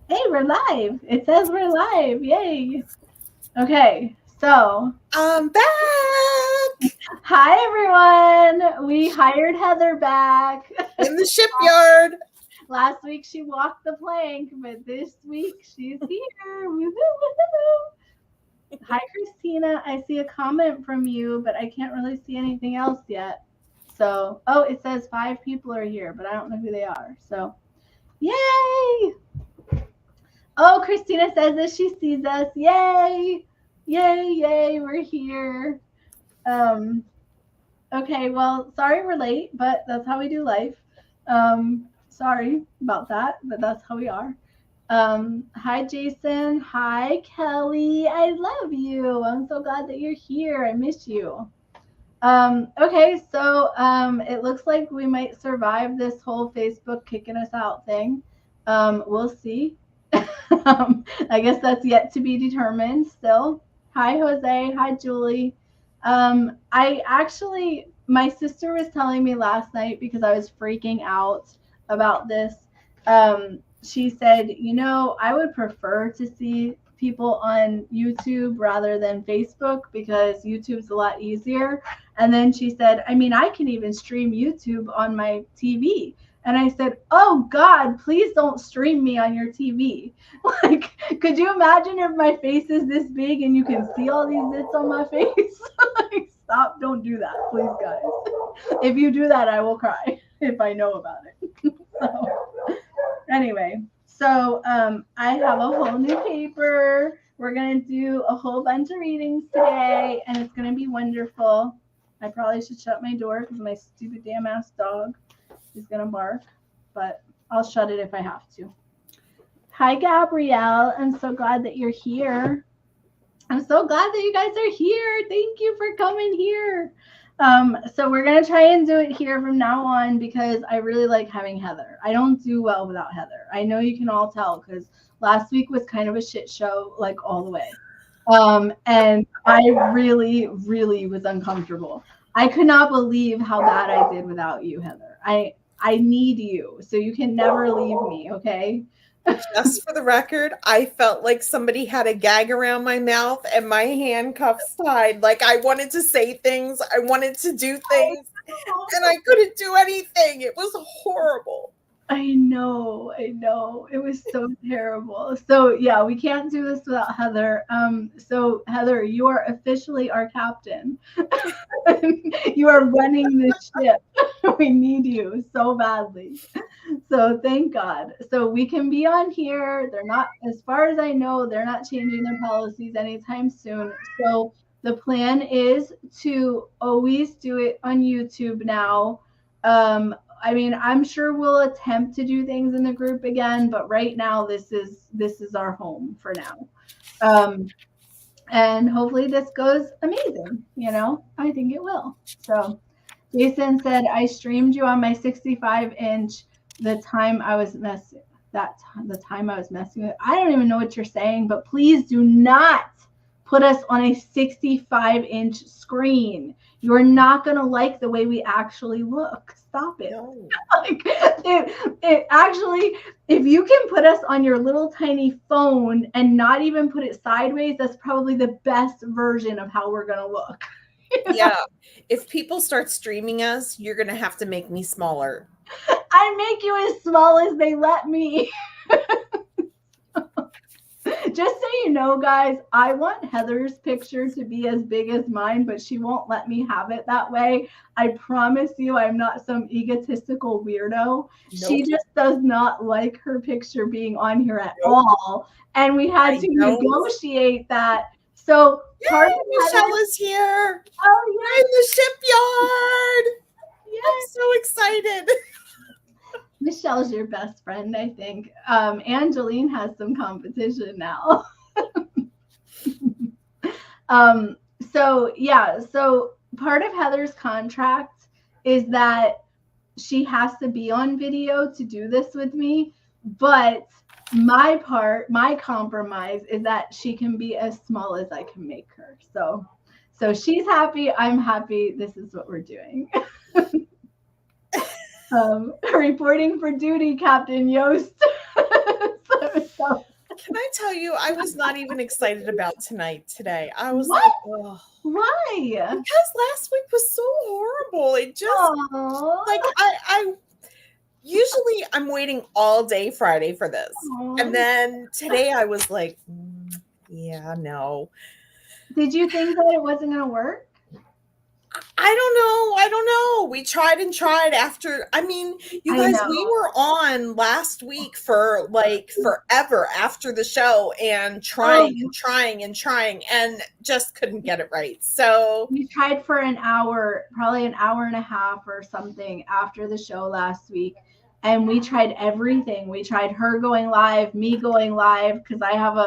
Hey, we're live. It says we're live. Yay. Okay, so I'm back hi everyone. We hired Heather back. in the shipyard. Last week she walked the plank, but this week she's here. Woohoo, woohoo. Hi, Christina. I see a comment from you, but I can't really see anything else yet. So, oh, it says 5 people are here, but I don't know who they are. So, yay! Oh, Christina says that she sees us. Yay! Yay, yay, we're here. Um, okay, well, sorry we're late, but that's how we do life. Sorry about that, but that's how we are. Hi, Jason. Hi, Kelly. I love you. I'm so glad that you're here. I miss you. Okay, so it looks like we might survive this whole Facebook kicking us out thing. We'll see. I guess that's yet to be determined still. Hi, Jose. Hi, Julie. I actually, my sister was telling me last night because I was freaking out about this. She said, I would prefer to see people on YouTube rather than Facebook because YouTube's a lot easier. And then she said, I mean, I can even stream YouTube on my TV. And I said, oh God, please don't stream me on your TV. Like, could you imagine if my face is this big and you can see all these bits on my face? Like, stop, don't do that, please, guys. If you do that, I will cry if I know about it. So, anyway, so I have a whole new paper. We're going to do a whole bunch of readings today, and it's going to be wonderful. I probably should shut my door because my stupid damn ass dog is going to bark, but I'll shut it if I have to. Hi, Gabrielle. I'm so glad that you're here. I'm so glad that you guys are here. Thank you for coming here. So we're going to try and do it here from now on because I really like having Heather. I don't do well without Heather. I know you can all tell because last week was kind of a shit show, like all the way. And I really, really was uncomfortable. I could not believe how bad I did without you, Heather. I need you, so you can never leave me, okay? Just for the record, I felt like somebody had a gag around my mouth and my handcuffs tied. Like I wanted to say things, I wanted to do things, and I couldn't do anything. It was horrible. I know, I know. It was so terrible. So yeah, we can't do this without Heather. So Heather, you are officially our captain. You are running this ship. We need you so badly. So thank God. So we can be on here. They're not, as far as I know, they're not changing their policies anytime soon. So the plan is to always do it on YouTube now. I mean, I'm sure we'll attempt to do things in the group again, but right now this is our home for now. And hopefully this goes amazing, I think it will. So Jason said I streamed you on my 65-inch the time I was messing the time I was messing with. I don't even know what you're saying, but please do not put us on a 65-inch screen. You're not going to like the way we actually look. Stop it. No. Like, it actually, if you can put us on your little tiny phone and not even put it sideways, that's probably the best version of how we're going to look. Yeah. If people start streaming us, you're going to have to make me smaller. I make you as small as they let me. Just so you know, guys, I want Heather's picture to be as big as mine, but she won't let me have it that way. I promise you, I'm not some egotistical weirdo. Nope. She just does not like her picture being on here at all. And we had to negotiate that. So part of Michelle is here. Oh, yeah. We're in the shipyard. Yay. I'm so excited. Michelle's your best friend, I think. Angeline has some competition now. So part of Heather's contract is that she has to be on video to do this with me, but my compromise is that she can be as small as I can make her. So she's happy, I'm happy. This is what we're doing. Reporting for duty, Captain Yost. So Can I tell you, I was not even excited about today. I was What? like, oh. Why? Because last week was so horrible. It just Aww. like I usually I'm waiting all day Friday for this. Aww. And then today I was like, yeah, no. Did you think that it wasn't going to work? I don't know. We tried and tried after. I mean, you guys, we were on last week for like forever after the show and trying and just couldn't get it right. So we tried for an hour, probably an hour and a half or something after the show last week. And we tried everything. We tried her going live, me going live, because I have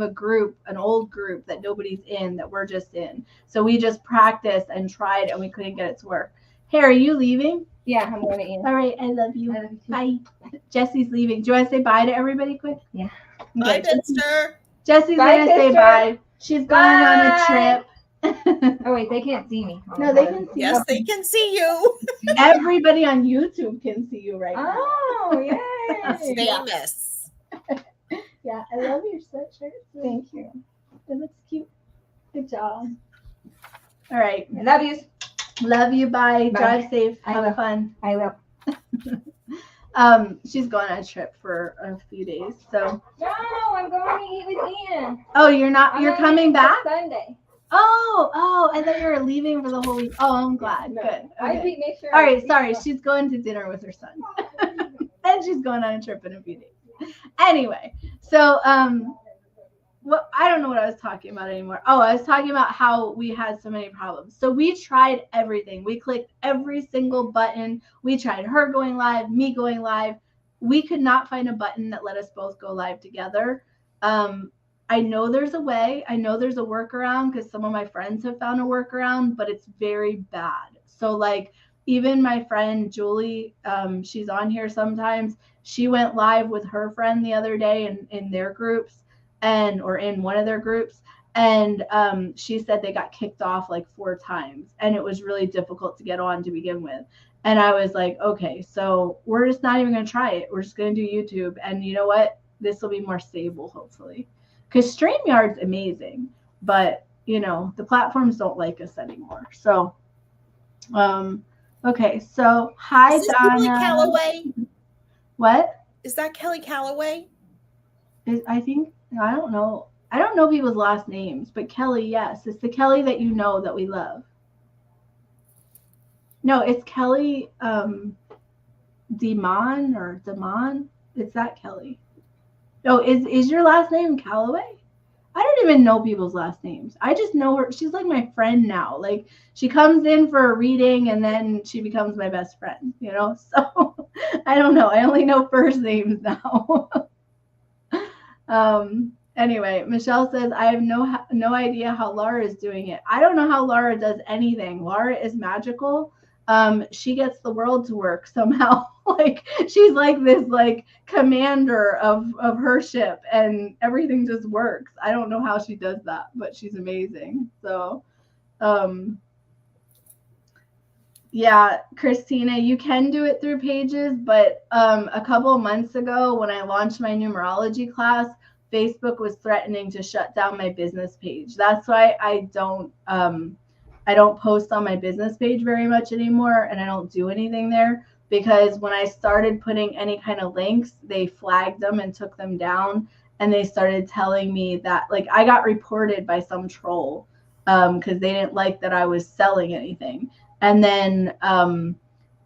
a group, an old group that nobody's in, that we're just in. So we just practiced and tried, and we couldn't get it to work. Hey, are you leaving? Yeah, I'm going to Ian. All right, I love you. I love you too. Bye. Jesse's leaving. Do you want to say bye to everybody quick? Yeah. Bye, sister. Jesse's Bye, going to say sister. bye. She's going on a trip. Oh, wait, they can't see me. No, they can see Yes, you. they can see you. Everybody on YouTube can see you right now. Oh, yay. Famous. Yeah, I love your sweatshirt. Thank you. It looks cute. Good job. All right. I love you. Love you. Bye. Bye. Drive safe. I Have will. fun. I will. She's going on a trip for a few days. So. No, I'm going to eat with Ian. Oh, you're not. You're coming back. Sunday. Oh, I thought you were leaving for the whole week. Oh, I'm glad. No. Good. I Okay. make sure. All right. Sorry. She's going to dinner with her son. And she's going on a trip in a few days. Anyway, so well, I don't know what I was talking about anymore. Oh, I was talking about how we had so many problems. So we tried everything. We clicked every single button. We tried her going live, me going live. We could not find a button that let us both go live together. I know there's a way. I know there's a workaround because some of my friends have found a workaround, but it's very bad. So like even my friend Julie, she's on here sometimes. She went live with her friend the other day in their groups or in one of their groups. And she said they got kicked off like 4 times and it was really difficult to get on to begin with. And I was like, okay, so we're just not even going to try it. We're just going to do YouTube. And you know what? This will be more stable, hopefully. Because StreamYard's amazing, but you know, the platforms don't like us anymore. So, okay. So hi, Is this Donna. Kelly Calloway? What? Is that Kelly Calloway? I think, I don't know. I don't know people's last names, but Kelly, yes. It's the Kelly that you know that we love. No, it's Kelly Demon or Demon. It's that Kelly. No, is your last name Calloway? I don't even know people's last names. I just know her. She's like my friend now. Like she comes in for a reading and then she becomes my best friend, you know? So I don't know. I only know first names now. Anyway, Michelle says, I have no idea how Laura is doing it. I don't know how Laura does anything. Laura is magical. She gets the world to work somehow. Like she's like this like commander of her ship and everything just works. I don't know how she does that, but she's amazing. So yeah, Christina, you can do it through Pages, but a couple of months ago when I launched my numerology class, Facebook was threatening to shut down my business page. That's why I don't post on my business page very much anymore, and I don't do anything there because when I started putting any kind of links, they flagged them and took them down, and they started telling me that like I got reported by some troll because they didn't like that I was selling anything, and then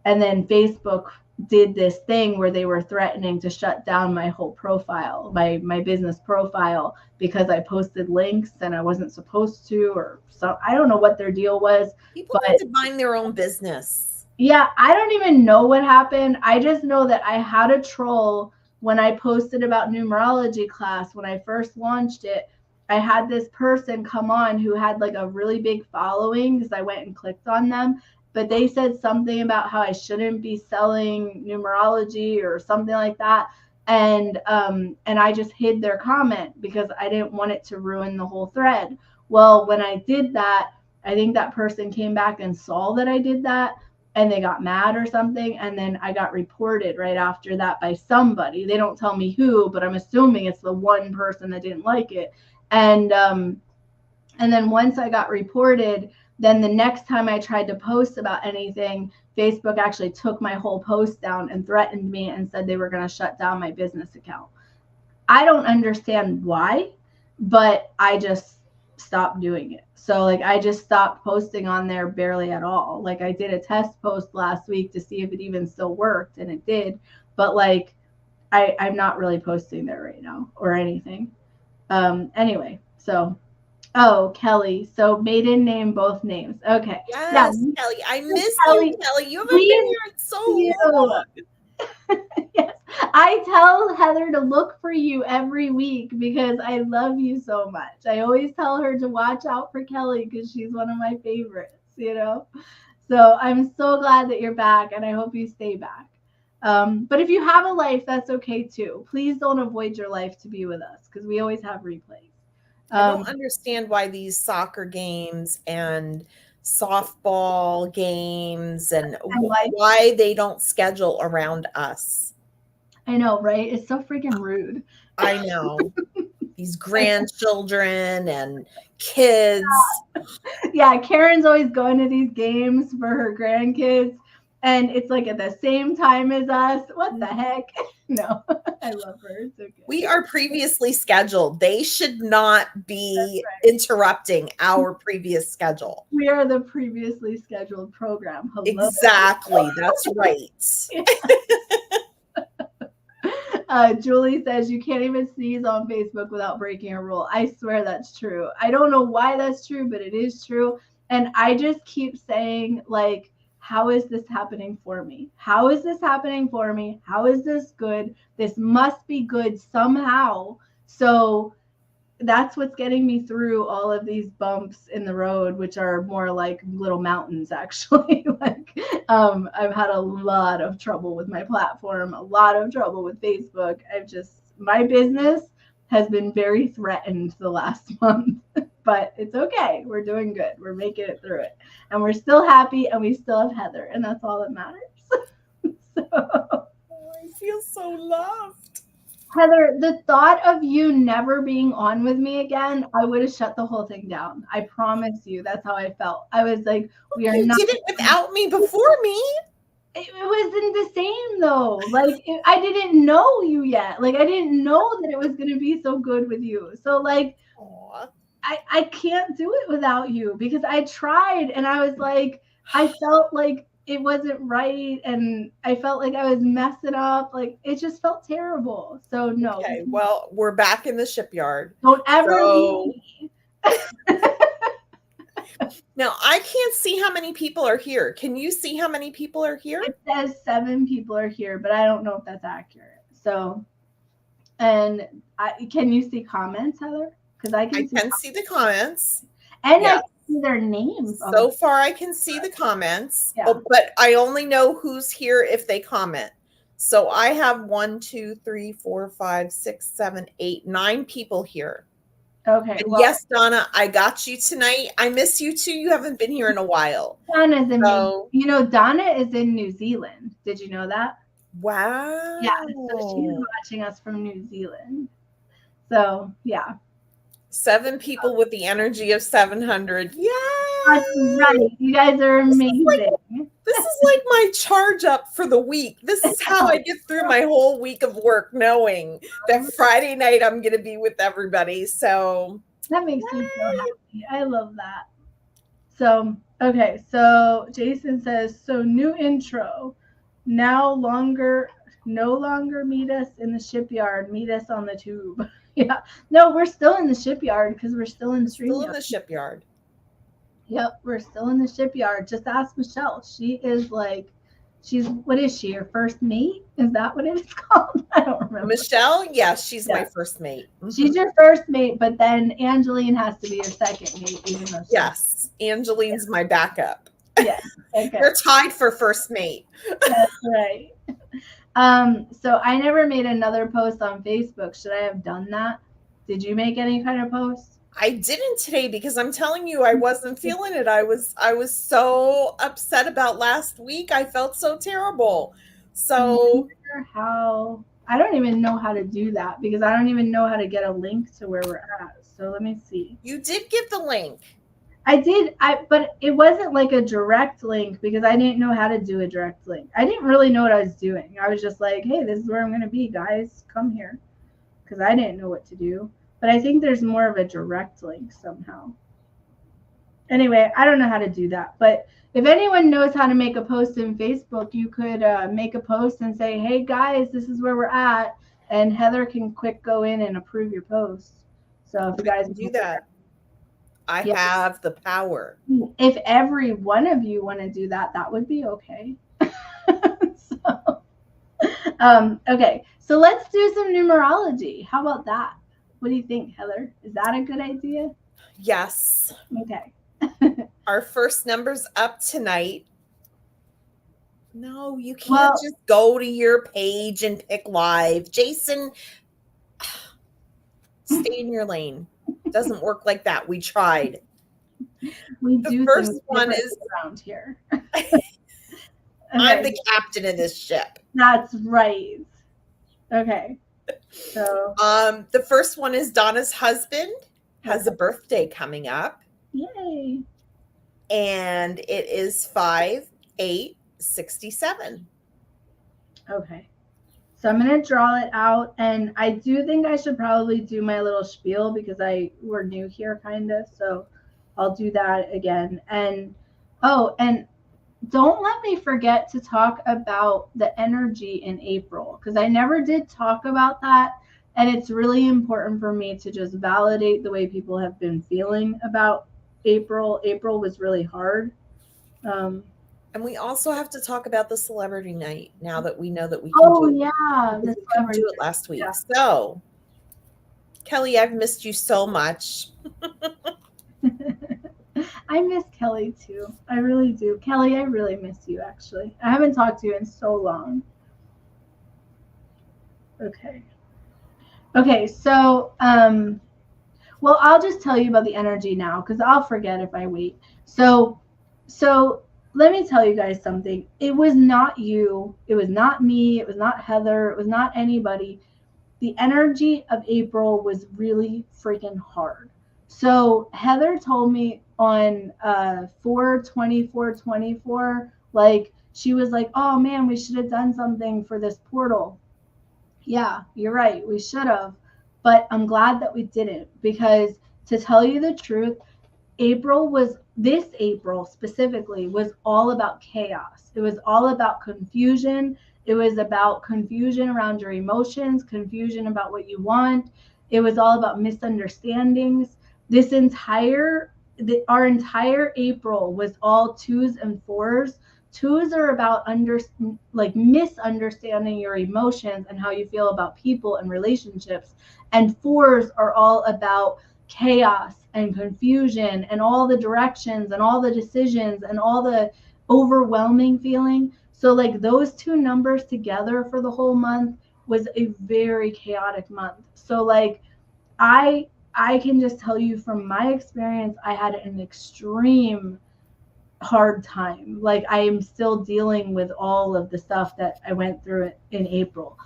Facebook did this thing where they were threatening to shut down my whole profile, my business profile, because I posted links and I wasn't supposed to, or so I don't know what their deal was. People need to mind their own business. Yeah, I don't even know what happened. I just know that I had a troll when I posted about numerology class. When I first launched it, I had this person come on who had like a really big following because I went and clicked on them. But they said something about how I shouldn't be selling numerology or something like that. And I just hid their comment because I didn't want it to ruin the whole thread. Well, when I did that, I think that person came back and saw that I did that. and they got mad or something. And then I got reported right after that by somebody. They don't tell me who, but I'm assuming it's the one person that didn't like it. And then once I got reported, then the next time I tried to post about anything, Facebook actually took my whole post down and threatened me and said they were going to shut down my business account. I don't understand why, but I just stopped doing it. So like I just stopped posting on there barely at all. Like I did a test post last week to see if it even still worked, and it did. But like I'm not really posting there right now or anything. Anyway, so Kelly. So maiden name, both names. Okay. Yes, Yeah. Kelly. I miss Kelly, you, Kelly. You haven't we been here in so long. Yes. I tell Heather to look for you every week because I love you so much. I always tell her to watch out for Kelly because she's one of my favorites, you know? So I'm so glad that you're back, and I hope you stay back. But if you have a life, that's okay too. Please don't avoid your life to be with us because we always have replays. I don't understand why these soccer games and softball games and why they don't schedule around us. I know, right? It's so freaking rude. I know. These grandchildren and kids. Yeah, Karen's always going to these games for her grandkids, and it's like at the same time as us. What the heck? No, I love her. It's okay. We are previously scheduled. They should not be interrupting our previous schedule. We are the previously scheduled program. Hello. Exactly. That's right. Julie says you can't even sneeze on Facebook without breaking a rule. I swear that's true. I don't know why that's true, but it is true. And I just keep saying, like, how is this happening for me? How is this happening for me? How is this good? This must be good somehow. So that's what's getting me through all of these bumps in the road, which are more like little mountains, actually. Like, I've had a lot of trouble with my platform, a lot of trouble with Facebook. My business has been very threatened the last month, but it's okay. We're doing good. We're making it through it. And we're still happy, and we still have Heather, and that's all that matters. I feel so loved. Heather, the thought of you never being on with me again, I would have shut the whole thing down. I promise you, that's how I felt. I was like, we are not. You did it without me before me. It wasn't the same though. Like I didn't know you yet. Like I didn't know that it was going to be so good with you. So like, I can't do it without you because I tried, and I was like, I felt like it wasn't right, and I felt like I was messing up. Like it just felt terrible. So no. Okay, well, we're back in the shipyard. Don't ever leave me. Now, I can't see how many people are here. Can you see how many people are here? It says 7 people are here, but I don't know if that's accurate. So, and can you see comments, Heather? Because I can see the comments. And I can see their names. So far, I can see the comments, yeah. But I only know who's here if they comment. So I have 1, 2, 3, 4, 5, 6, 7, 8, 9 people here. Okay. And yes, Donna, I got you tonight. I miss you too. You haven't been here in a while. Donna's in Donna is in New Zealand. Did you know that? Wow. Yeah. So she's watching us from New Zealand. So yeah. 7 people with the energy of 700. Yeah. That's right. You guys are amazing. This is like my charge up for the week. This is how I get through my whole week of work, knowing that Friday night I'm going to be with everybody. So that makes me so happy. I love that. So, okay. So Jason says, so new intro. No longer meet us in the shipyard. Meet us on the tube. Yeah. No, we're still in the shipyard because we're still in the stream. Still in the shipyard. Yep, we're still in the shipyard. Just ask Michelle. She is like, what is she? Your first mate? Is that what it's called? I don't remember. Michelle? Yes, she's my first mate. Mm-hmm. She's your first mate, but then Angeline has to be your second mate, even though Angeline's my backup. Yes. Okay. They're tied for first mate. That's right. So I never made another post on Facebook. Should I have done that? Did you make any kind of post? I didn't today because I'm telling you, I wasn't feeling it. I was so upset about last week. I felt so terrible. So How I don't even know how to do that because I don't even know how to get a link to where we're at. So let me see. you did give the link. I did, but it wasn't like a direct link because I didn't know how to do a direct link. I didn't really know what I was doing. I was just like, hey, this is where I'm going to be, guys. Come here. Because I didn't know what to do. But I think there's more of a direct link somehow. Anyway, I don't know how to do that. But if anyone knows how to make a post in Facebook, you could make a post and say, hey, guys, this is where we're at. And Heather can quick go in and approve your post. So if you guys do that, I have the power. If every one of you want to do that, that would be okay. Okay, so let's do some numerology. How about that? What do you think, Heather? Is that a good idea? Yes. Okay. Our first number's up tonight. No, you can't just go to your page and pick live. Jason, stay in your lane. Doesn't work like that. We tried. The first one is around here. I'm the captain of this ship. That's right. Okay. So the first one is Donna's husband has a birthday coming up. Yay. And it is 5/8/67. Okay. So I'm going to draw it out. And I do think I should probably do my little spiel because we're new here kind of. So I'll do that again. And don't let me forget to talk about the energy in April because I never did talk about that. And it's really important for me to just validate the way people have been feeling about April. April was really hard. And we also have to talk about the celebrity night now that we know that we can do it. Yeah. We couldn't do it last week. Yeah. So, Kelly, I've missed you so much. I miss Kelly too. I really do. Kelly, I really miss you actually. I haven't talked to you in so long. Okay. Okay, so well, I'll just tell you about the energy now because I'll forget if I wait. So let me tell you guys something. It was not you. It was not me. It was not Heather. It was not anybody. The energy of April was really freaking hard. So Heather told me on 4/24/24, like she was like, oh man, we should have done something for this portal. Yeah, you're right. We should have. But I'm glad that we didn't because to tell you the truth, this April specifically was all about chaos. It was all about confusion. It was about confusion around your emotions, confusion about what you want. It was all about misunderstandings. Our entire April was all 2s and 4s. 2s are about misunderstanding your emotions and how you feel about people and relationships. And 4s are all about chaos and confusion and all the directions and all the decisions and all the overwhelming feeling. So like those two numbers together for the whole month was a very chaotic month. So like I can just tell you from my experience, I had an extreme hard time. Like I am still dealing with all of the stuff that I went through in April.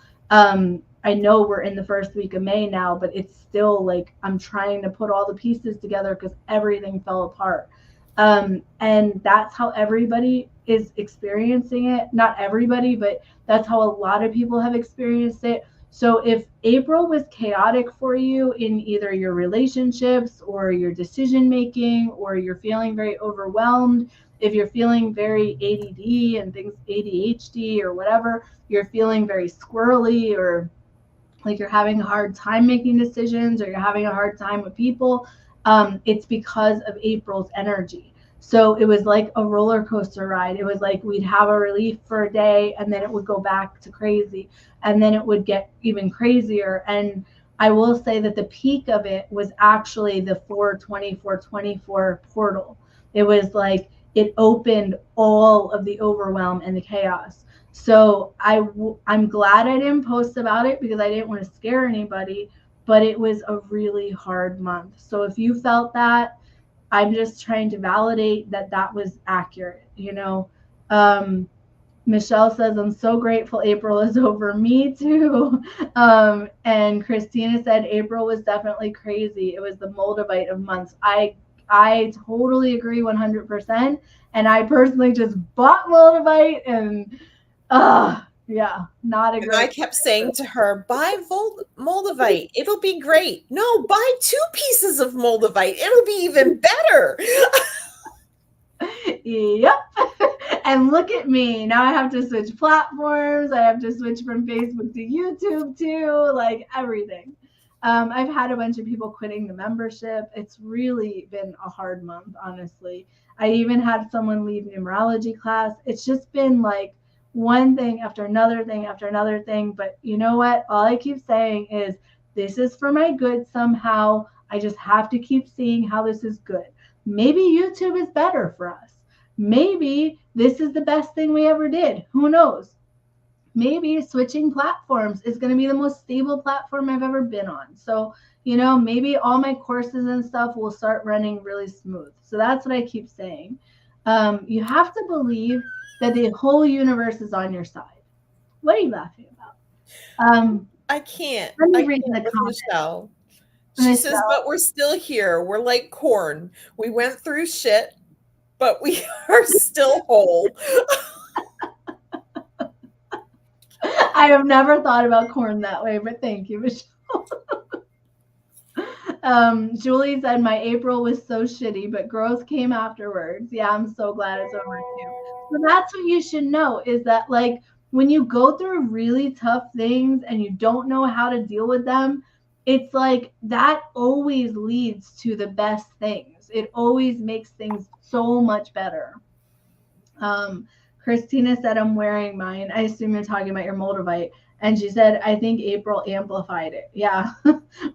I know we're in the first week of May now, but it's still like I'm trying to put all the pieces together because everything fell apart. And that's how everybody is experiencing it. Not everybody, but that's how a lot of people have experienced it. So if April was chaotic for you in either your relationships or your decision making, or you're feeling very overwhelmed, if you're feeling very ADD and things, ADHD or whatever, you're feeling very squirrely or like you're having a hard time making decisions or you're having a hard time with people, it's because of April's energy. So it was like a roller coaster ride. It was like we'd have a relief for a day and then it would go back to crazy and then it would get even crazier. And I will say that the peak of it was actually the 4/24/24 portal. It was like it opened all of the overwhelm and the chaos. So I'm glad I didn't post about it because I didn't want to scare anybody. but it was a really hard month. So if you felt that, I'm just trying to validate that that was accurate, you know. Michelle says, I'm so grateful April is over. Me too. And Christina said April was definitely crazy. It was the Moldavite of months. I totally agree 100%. And I personally just bought Moldavite and yeah, not a And great. I kept saying to her, buy Moldavite. It'll be great. No, buy 2 pieces of Moldavite. It'll be even better. Yep. And look at me. Now I have to switch platforms. I have to switch from Facebook to YouTube too, like everything. I've had a bunch of people quitting the membership. It's really been a hard month, honestly. I even had someone leave numerology class. It's just been like one thing after another thing after another thing. But you know what? All I keep saying is this is for my good somehow. I just have to keep seeing how this is good. Maybe YouTube is better for us. Maybe this is the best thing we ever did. Who knows? Maybe switching platforms is going to be the most stable platform I've ever been on. So, you know, maybe all my courses and stuff will start running really smooth. So that's what I keep saying. You have to believe that the whole universe is on your side. What are you laughing about? I can't. Let me I read can't the with comments. Michelle. She says, but we're still here. We're like corn. We went through shit, but we are still whole. I have never thought about corn that way, but thank you, Michelle. Julie said my April was so shitty, but growth came afterwards. Yeah, I'm so glad it's over too. So that's what you should know is that like when you go through really tough things and you don't know how to deal with them, it's like that always leads to the best things. It always makes things so much better. Christina said, I'm wearing mine. I assume you're talking about your Moldavite. And she said, I think April amplified it. Yeah.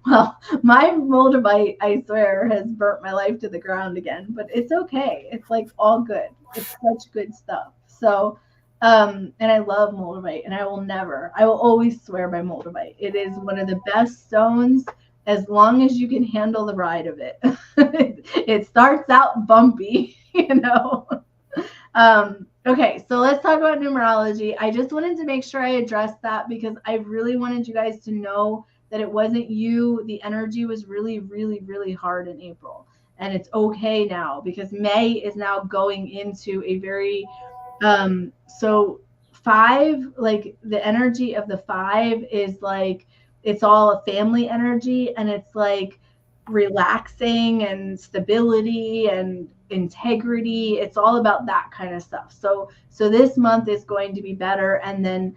Well, my Moldavite, I swear, has burnt my life to the ground again, but it's okay. It's like all good. It's such good stuff. So, and I love Moldavite and I will always swear by Moldavite. It is one of the best stones as long as you can handle the ride of it. It starts out bumpy, you know. Okay, so let's talk about numerology. I just wanted to make sure I addressed that because I really wanted you guys to know that it wasn't you. The energy was really, really, really hard in April. And it's okay now because May is now going into a very, so 5, like the energy of the 5 is like, it's all a family energy and it's like relaxing and stability and integrity. It's all about that kind of stuff. So this month is going to be better. And then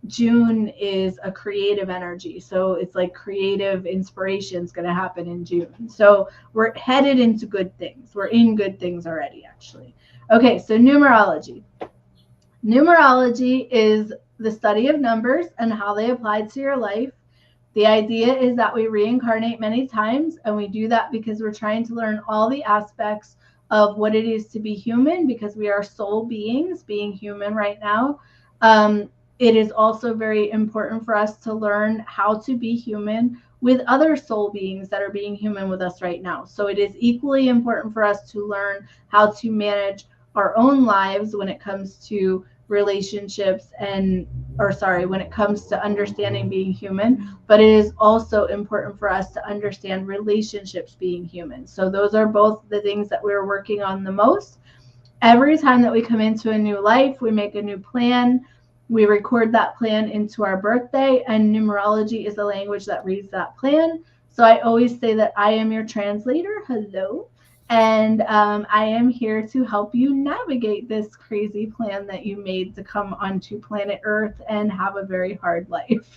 June is a creative energy. So it's like creative inspiration is going to happen in June. So we're headed into good things. We're in good things already, actually. Okay, so numerology. Numerology is the study of numbers and how they apply to your life. The idea is that we reincarnate many times, and we do that because we're trying to learn all the aspects of what it is to be human, because we are soul beings being human right now. It is also very important for us to learn how to be human with other soul beings that are being human with us right now. So it is equally important for us to learn how to manage our own lives when it comes to relationships when it comes to understanding being human, but it is also important for us to understand relationships being human. So those are both the things that we're working on the most. Every time that we come into a new life, we make a new plan. We record that plan into our birthday, and numerology is the language that reads that plan. So I always say that I am your translator. Hello. And I am here to help you navigate this crazy plan that you made to come onto planet Earth and have a very hard life.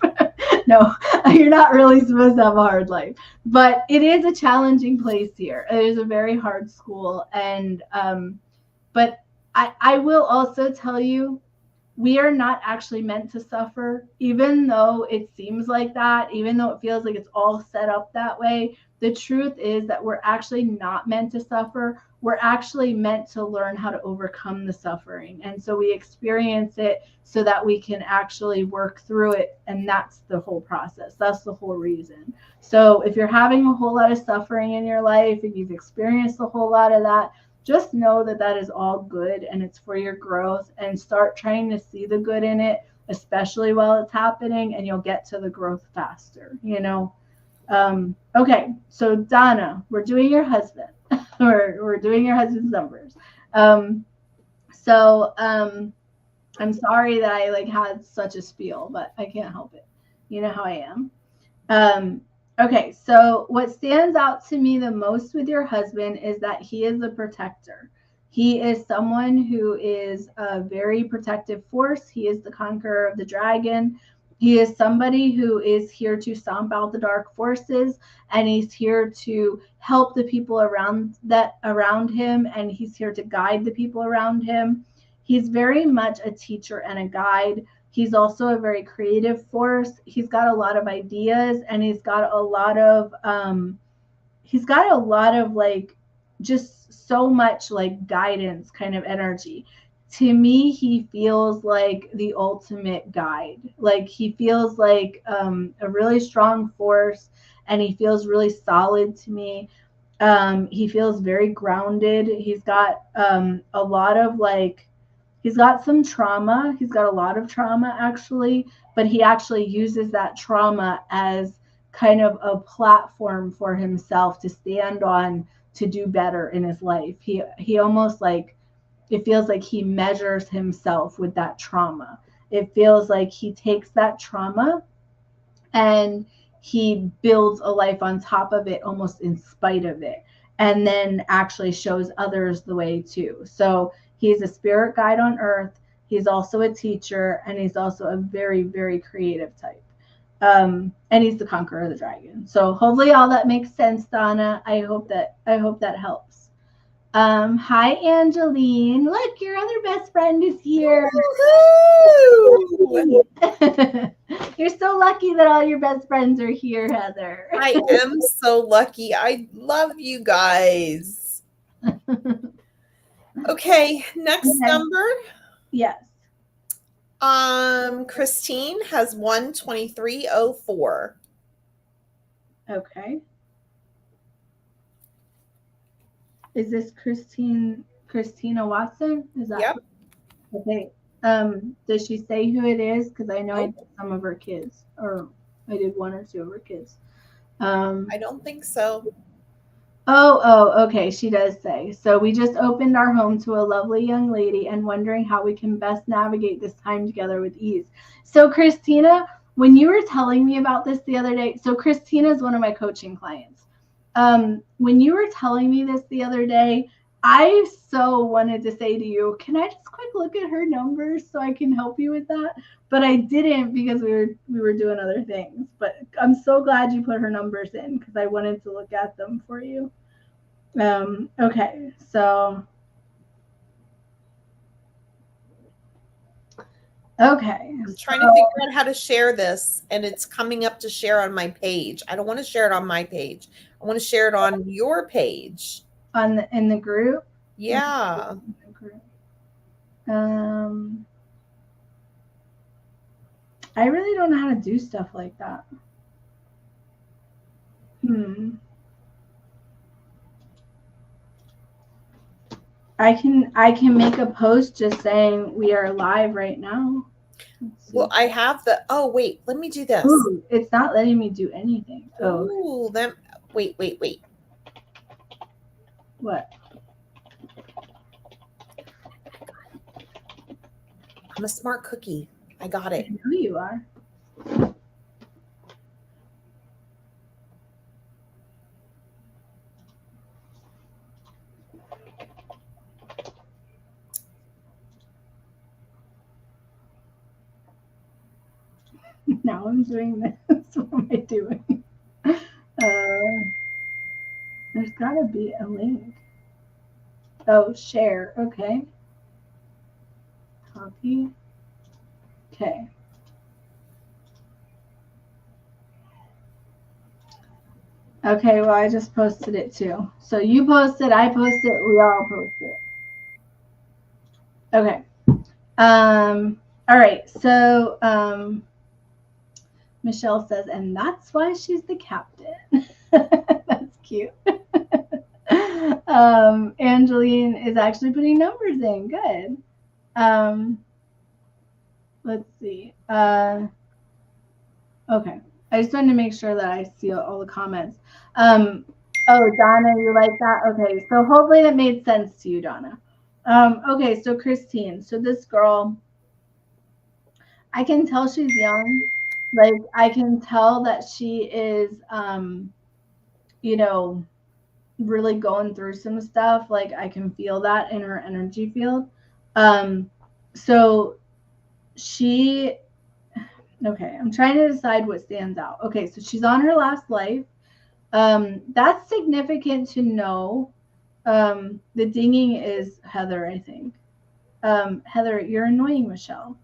No, you're not really supposed to have a hard life, but it is a challenging place here. It is a very hard school. And but I will also tell you we are not actually meant to suffer, even though it seems like that, even though it feels like it's all set up that way. The truth is that we're actually not meant to suffer. We're actually meant to learn how to overcome the suffering. And so we experience it so that we can actually work through it. And that's the whole process. That's the whole reason. So if you're having a whole lot of suffering in your life and you've experienced a whole lot of that, just know that that is all good and it's for your growth, and start trying to see the good in it, especially while it's happening, and you'll get to the growth faster, you know? Okay, so Donna, we're doing your husband. we're doing your husband's numbers. I'm sorry that I like had such a spiel, but I can't help it. You know how I am. Okay, so what stands out to me the most with your husband is that he is a protector. He is someone who is a very protective force. He is the conqueror of the dragon. He is somebody who is here to stomp out the dark forces, and he's here to help the people around him, and he's here to guide the people around him. He's very much a teacher and a guide. He's also a very creative force. He's got a lot of ideas, and he's got a lot of like just so much like guidance kind of energy. To me, he feels like the ultimate guide. Like he feels like a really strong force, and he feels really solid to me. He feels very grounded. He's got a lot of like, he's got some trauma. He's got a lot of trauma actually, but he actually uses that trauma as kind of a platform for himself to stand on to do better in his life. He almost like, it feels like he measures himself with that trauma. It feels like he takes that trauma and he builds a life on top of it, almost in spite of it, and then actually shows others the way too. So he's a spirit guide on earth. He's also a teacher, and he's also a very, very creative type. And he's the conqueror of the dragon. So hopefully all that makes sense, Donna. I hope that helps. Hi, Angeline. Look, your other best friend is here. You're so lucky that all your best friends are here, Heather. I am so lucky. I love you guys. Okay, next number. Yes. Christine has 12304. Okay. Is this Christina Watson? Is that? Yep. Okay. Does she say who it is? Because I know I did some of her kids, or I did one or two of her kids. I don't think so. Oh, okay. She does say. So we just opened our home to a lovely young lady and wondering how we can best navigate this time together with ease. So Christina, when you were telling me about this the other day, so Christina is one of my coaching clients. When you were telling me this the other day, I so wanted to say to you, can I just quick look at her numbers so I can help you with that? But I didn't because we were doing other things. But I'm so glad you put her numbers in because I wanted to look at them for you. Okay, so okay. I'm trying to figure out how to share this, and it's coming up to share on my page. I don't want to share it on my page. I want to share it on your page. In the group? Yeah. I really don't know how to do stuff like that. I can make a post just saying we are live right now. Well, I have the, oh, wait, let me do this. Ooh, it's not letting me do anything. Oh, then, wait. What? I'm a smart cookie. I got it. I know you are. Now I'm doing this. What am I doing? There's got to be a link. Oh, share. Okay. Copy. Okay. Okay, well, I just posted it too. So you posted, I posted, we all posted. Okay. All right. So Michelle says, and that's why she's the captain. That's cute. Angeline is actually putting numbers in. Good. Let's see. Okay. I just wanted to make sure that I see all the comments. Oh, Donna, you like that? Okay. So hopefully that made sense to you, Donna. Okay. So Christine. So this girl, I can tell she's young. Like I can tell that she is, you know, really going through some stuff. Like I can feel that in her energy field. So she, okay, I'm trying to decide what stands out. Okay, so she's on her last life. That's significant to know. The dinging is Heather, I think. Heather, you're annoying Michelle.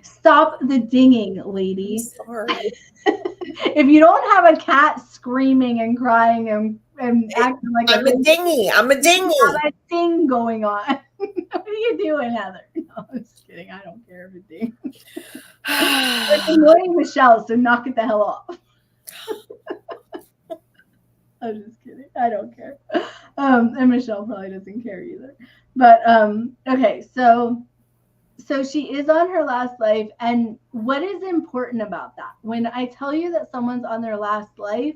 Stop the dinging, lady. I'm sorry. If you don't have a cat screaming and crying and acting like I'm a dingy. I'm a dingy. You have a ding going on. What are you doing, Heather? No, I'm just kidding. I don't care if it ding. It's annoying Michelle, so knock it the hell off. I'm just kidding. I don't care. And Michelle probably doesn't care either. But okay, so she is on her last life, and what is important about that? When I tell you that someone's on their last life,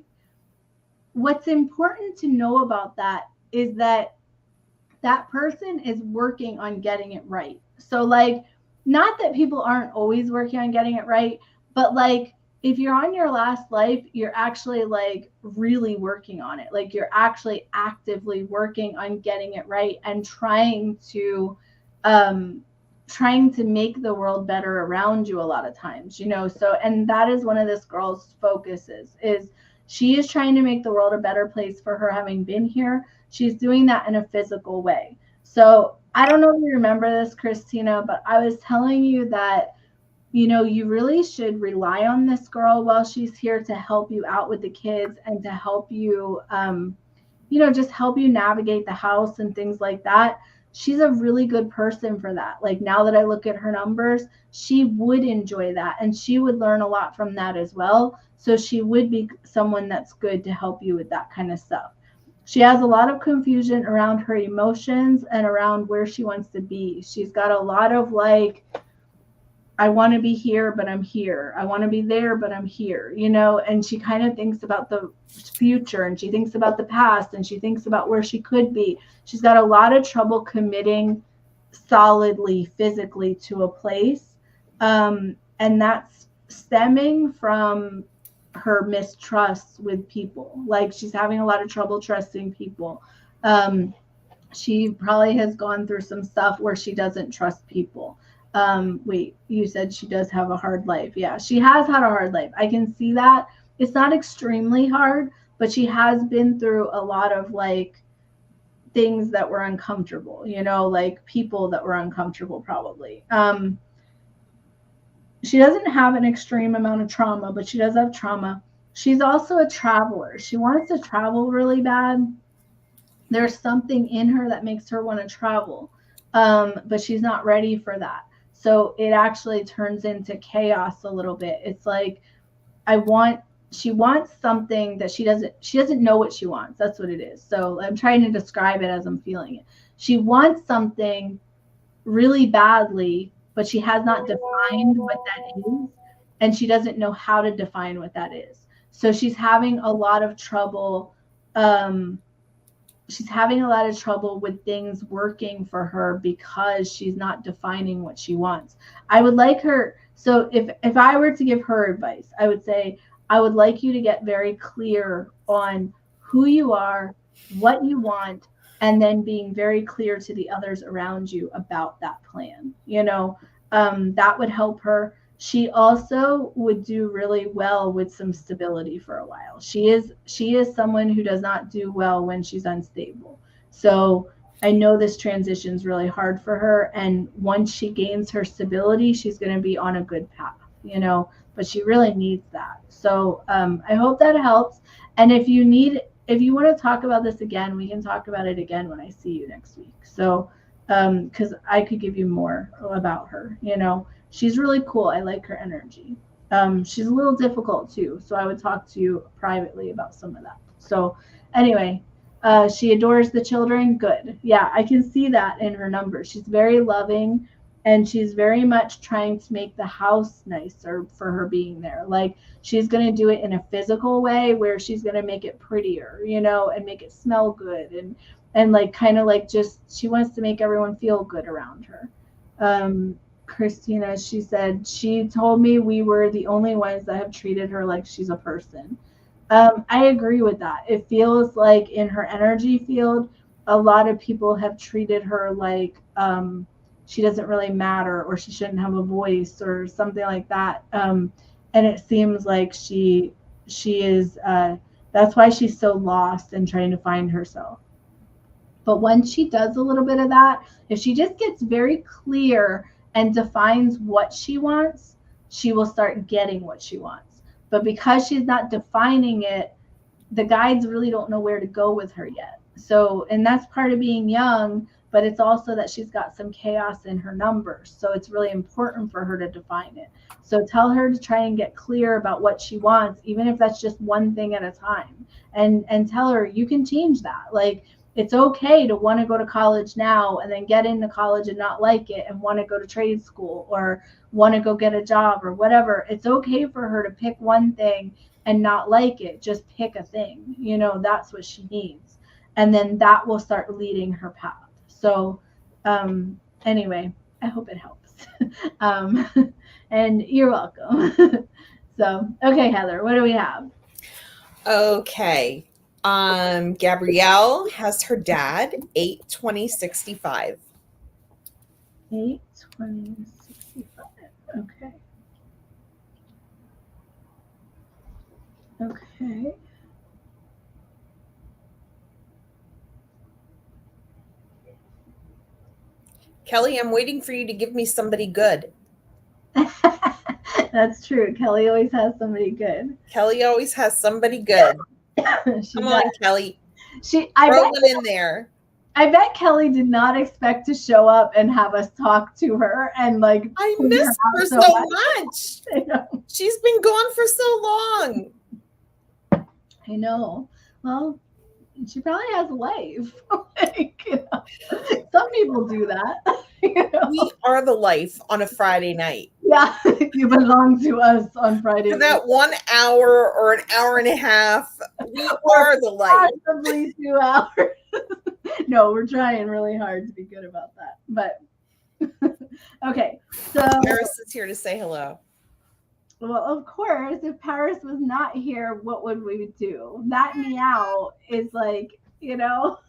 what's important to know about that is that that person is working on getting it right. So like, not that people aren't always working on getting it right, but like if you're on your last life, you're actually like really working on it. Like you're actually actively working on getting it right and trying to make the world better around you a lot of times, you know. So, and that is one of this girl's focuses, is she is trying to make the world a better place for her having been here. She's doing that in a physical way. So I don't know if you remember this, Christina, but I was telling you that, you know, you really should rely on this girl while she's here to help you out with the kids and to help you, you know, just help you navigate the house and things like that. She's a really good person for that. Like now that I look at her numbers, she would enjoy that and she would learn a lot from that as well. So she would be someone that's good to help you with that kind of stuff. She has a lot of confusion around her emotions and around where she wants to be. She's got a lot of like, I want to be here, but I'm here. I want to be there, but I'm here, you know, and she kind of thinks about the future and she thinks about the past and she thinks about where she could be. She's got a lot of trouble committing solidly, physically to a place. And that's stemming from her mistrust with people. Like she's having a lot of trouble trusting people. She probably has gone through some stuff where she doesn't trust people. Wait, you said she does have a hard life. Yeah, she has had a hard life. I can see that. It's not extremely hard, but she has been through a lot of like things that were uncomfortable, you know, like people that were uncomfortable probably. She doesn't have an extreme amount of trauma, but she does have trauma. She's also a traveler. She wants to travel really bad. There's something in her that makes her want to travel, but she's not ready for that. So it actually turns into chaos a little bit. It's like she wants something that she doesn't know what she wants. That's what it is. So I'm trying to describe it as I'm feeling it. She wants something really badly, but she has not defined what that is, and she doesn't know how to define what that is. So she's having a lot of trouble. She's having a lot of trouble with things working for her because she's not defining what she wants. I would like her. So if I were to give her advice, I would say, I would like you to get very clear on who you are, what you want, and then being very clear to the others around you about that plan. You know, that would help her. She also would do really well with some stability for a while. She is someone who does not do well when she's unstable. So I know this transition is really hard for her. And once she gains her stability, she's going to be on a good path, you know, but she really needs that. So I hope that helps. And if you want to talk about this again, we can talk about it again when I see you next week. So, because I could give you more about her, you know, she's really cool. I like her energy. She's a little difficult too. So I would talk to you privately about some of that. So anyway, she adores the children. Good. Yeah, I can see that in her numbers. She's very loving, and she's very much trying to make the house nicer for her being there. Like, she's going to do it in a physical way where she's going to make it prettier, you know, and make it smell good, and like kind of like just she wants to make everyone feel good around her. Christina, she said, she told me we were the only ones that have treated her like she's a person. I agree with that. It feels like in her energy field, a lot of people have treated her like she doesn't really matter, or she shouldn't have a voice, or something like that. And it seems like she is. That's why she's so lost and trying to find herself. But once she does a little bit of that, if she just gets very clear and defines what she wants, she will start getting what she wants. But because she's not defining it, the guides really don't know where to go with her yet. So, and that's part of being young, but it's also that she's got some chaos in her numbers. So it's really important for her to define it. So tell her to try and get clear about what she wants, even if that's just one thing at a time. And tell her you can change that. Like, it's okay to want to go to college now and then get into college and not like it and want to go to trade school or want to go get a job or whatever. It's okay for her to pick one thing and not like it. Just pick a thing. You know, that's what she needs. And then that will start leading her path. So anyway, I hope it helps. And you're welcome. So, okay, Heather, what do we have? Okay. Gabrielle has her dad, 8/20/65. 8/20/65. Okay. Okay. Kelly, I'm waiting for you to give me somebody good. That's true. Kelly always has somebody good. Kelly always has somebody good. Come on, Kelly. I throw bet one in there. I bet Kelly did not expect to show up and have us talk to her and like. I miss her so much. I know. She's been gone for so long. I know. Well, she probably has a life. Like, you know, some people do that. You know? We are the life on a Friday night. Yeah, you belong to us on Friday. For that 1 hour or an hour and a half, we are the life. Possibly 2 hours. No, we're trying really hard to be good about that. But okay, so Paris is here to say hello. Well, of course, if Paris was not here, what would we do? That meow is like, you know.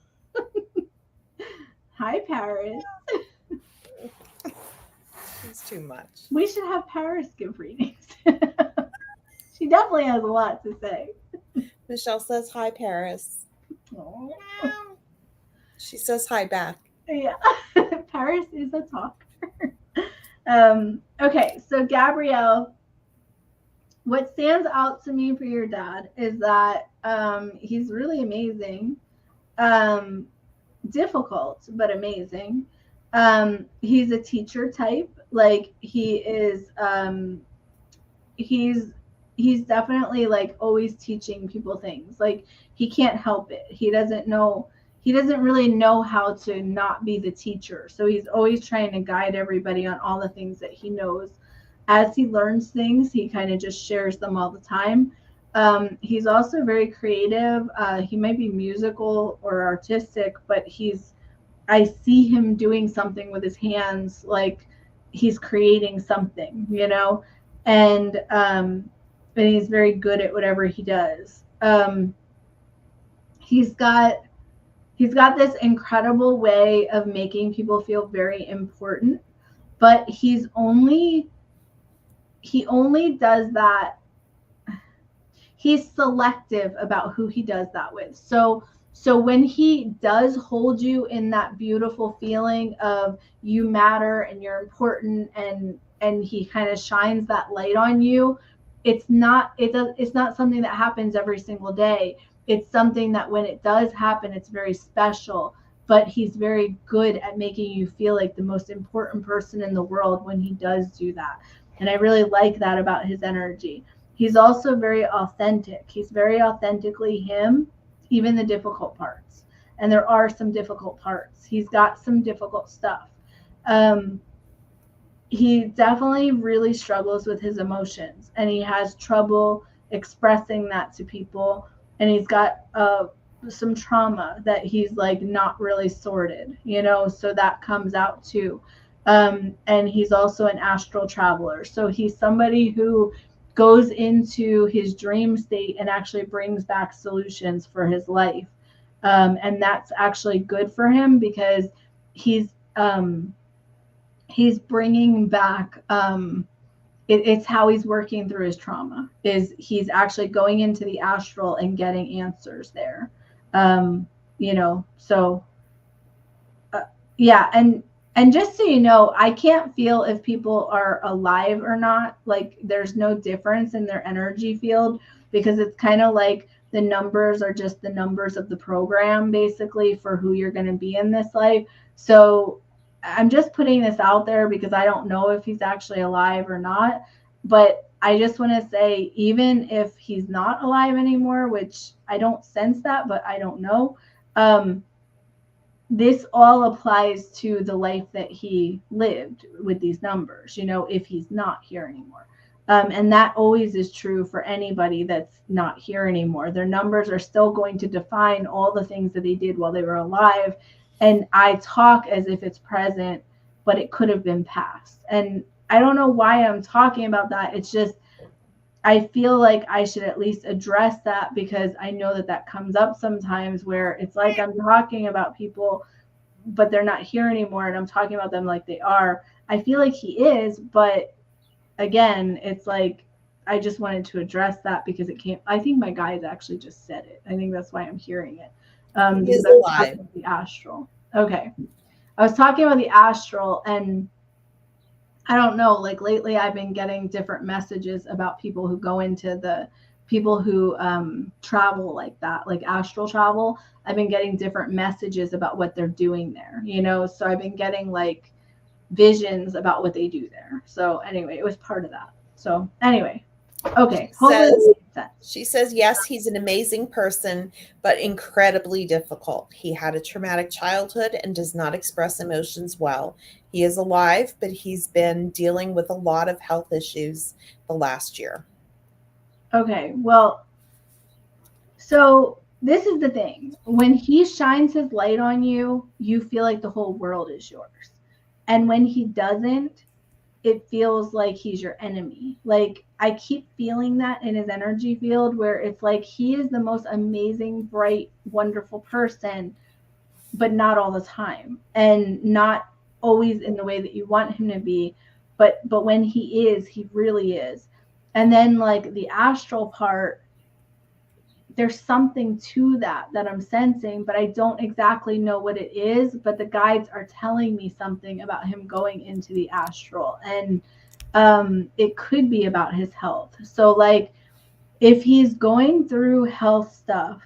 Hi, Paris. It's too much. We should have Paris give readings. She definitely has a lot to say. Michelle says hi, Paris. Oh. She says hi back. Yeah, Paris is a talker. Okay, so Gabrielle, what stands out to me for your dad is that he's really amazing, difficult but amazing. He's a teacher type. Like he is, he's definitely like always teaching people things. Like he can't help it. He doesn't really know how to not be the teacher. So he's always trying to guide everybody on all the things that he knows. As he learns things, he kind of just shares them all the time. He's also very creative. He might be musical or artistic, but I see him doing something with his hands, like he's creating something, you know, and he's very good at whatever he does. He's got this incredible way of making people feel very important, but he only does that. He's selective about who he does that with. So So when he does hold you in that beautiful feeling of you matter and you're important, and he kind of shines that light on you, it's not something that happens every single day. It's something that when it does happen, it's very special, but he's very good at making you feel like the most important person in the world when he does do that. And I really like that about his energy. He's also very authentic. He's very authentically him, even the difficult parts. And there are some difficult parts. He's got some difficult stuff. Um, he definitely really struggles with his emotions, and he has trouble expressing that to people. And he's got some trauma that he's like not really sorted, so that comes out too. And he's also an astral traveler. So he's somebody who goes into his dream state and actually brings back solutions for his life. And that's actually good for him because he's bringing back it's how he's working through his trauma, is he's actually going into the astral and getting answers there. So yeah. And just so you know, I can't feel if people are alive or not. Like, there's no difference in their energy field, because it's kind of like the numbers are just the numbers of the program, basically, for who you're going to be in this life. So I'm just putting this out there because I don't know if he's actually alive or not. But I just want to say, even if he's not alive anymore, which I don't sense that, but I don't know, this all applies to the life that he lived with these numbers, if he's not here anymore. And that always is true for anybody that's not here anymore. Their numbers are still going to define all the things that they did while they were alive. And I talk as if it's present, but it could have been past. And I don't know why I'm talking about that. It's just, I feel like I should at least address that, because I know that comes up sometimes, where it's like I'm talking about people, but they're not here anymore, and I'm talking about them like they are. I feel like he is, but again, it's like, I just wanted to address that because it came. I think my guys actually just said it. I think that's why I'm hearing it. He is alive. The astral. Okay. I was talking about the astral, and I don't know, like lately I've been getting different messages about people who go into people who travel like that, like astral travel. I've been getting different messages about what they're doing there, so I've been getting like visions about what they do there. So anyway, it was part of that. So anyway, okay. She says, yes, he's an amazing person, but incredibly difficult. He had a traumatic childhood and does not express emotions well. He is alive, but he's been dealing with a lot of health issues the last year. Okay, well, so this is the thing. When he shines his light on you, you feel like the whole world is yours. And when he doesn't, it feels like he's your enemy. Like, I keep feeling that in his energy field, where it's like he is the most amazing, bright, wonderful person, but not all the time, and not always in the way that you want him to be. But when he is, he really is. And then like the astral part, there's something to that I'm sensing, but I don't exactly know what it is. But the guides are telling me something about him going into the astral, and it could be about his health. So like, if he's going through health stuff,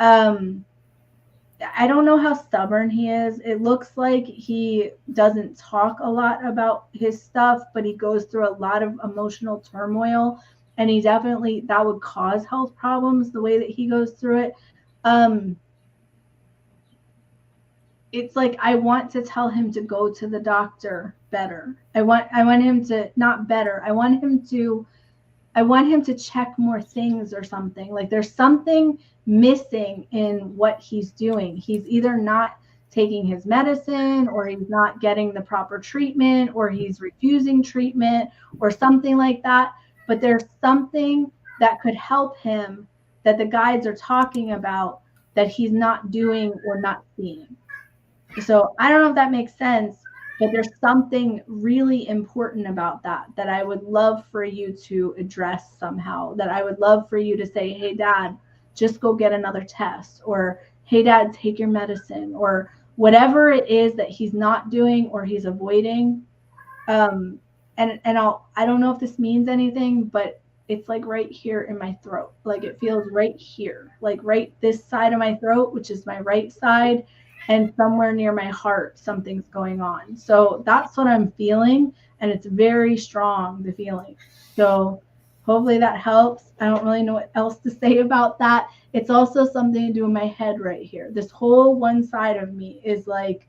I don't know how stubborn he is. It looks like he doesn't talk a lot about his stuff, but he goes through a lot of emotional turmoil, and he definitely, that would cause health problems the way that he goes through it. It's like, I want to tell him to go to the doctor better. I want him to, not better. I want him to check more things or something. Like, there's something missing in what he's doing. He's either not taking his medicine, or he's not getting the proper treatment, or he's refusing treatment, or something like that. But there's something that could help him that the guides are talking about that he's not doing or not seeing. So I don't know if that makes sense, but there's something really important about that I would love for you to address somehow, that I would love for you to say, hey, Dad, just go get another test, or hey dad, take your medicine, or whatever it is that he's not doing or he's avoiding. I don't know if this means anything, but it's like right here in my throat. Like it feels right here, like right this side of my throat, which is my right side, and somewhere near my heart, something's going on. So that's what I'm feeling, and it's very strong, the feeling. So hopefully that helps. I don't really know what else to say about that. It's also something to do with my head right here. This whole one side of me is like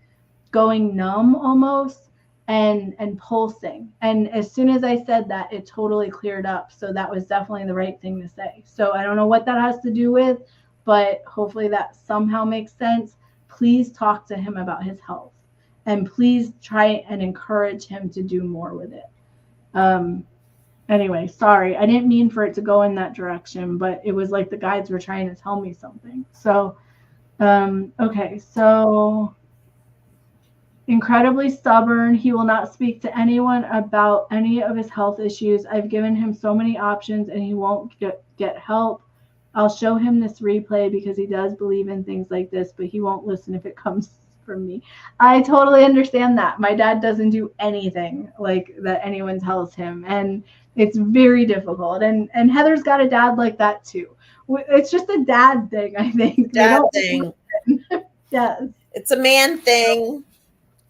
going numb almost, and pulsing. And as soon as I said that, it totally cleared up. So that was definitely the right thing to say. So I don't know what that has to do with, but hopefully that somehow makes sense. Please talk to him about his health, and please try and encourage him to do more with it. Anyway, sorry, I didn't mean for it to go in that direction, but it was like the guides were trying to tell me something. So okay, so incredibly stubborn. He will not speak to anyone about any of his health issues. I've given him so many options and he won't get help. I'll show him this replay because he does believe in things like this, but he won't listen if it comes from me. I totally understand that. My dad doesn't do anything like that anyone tells him, and it's very difficult. And Heather's got a dad like that too. It's just a dad thing, I think. Dad thing. Yes. It's a man thing.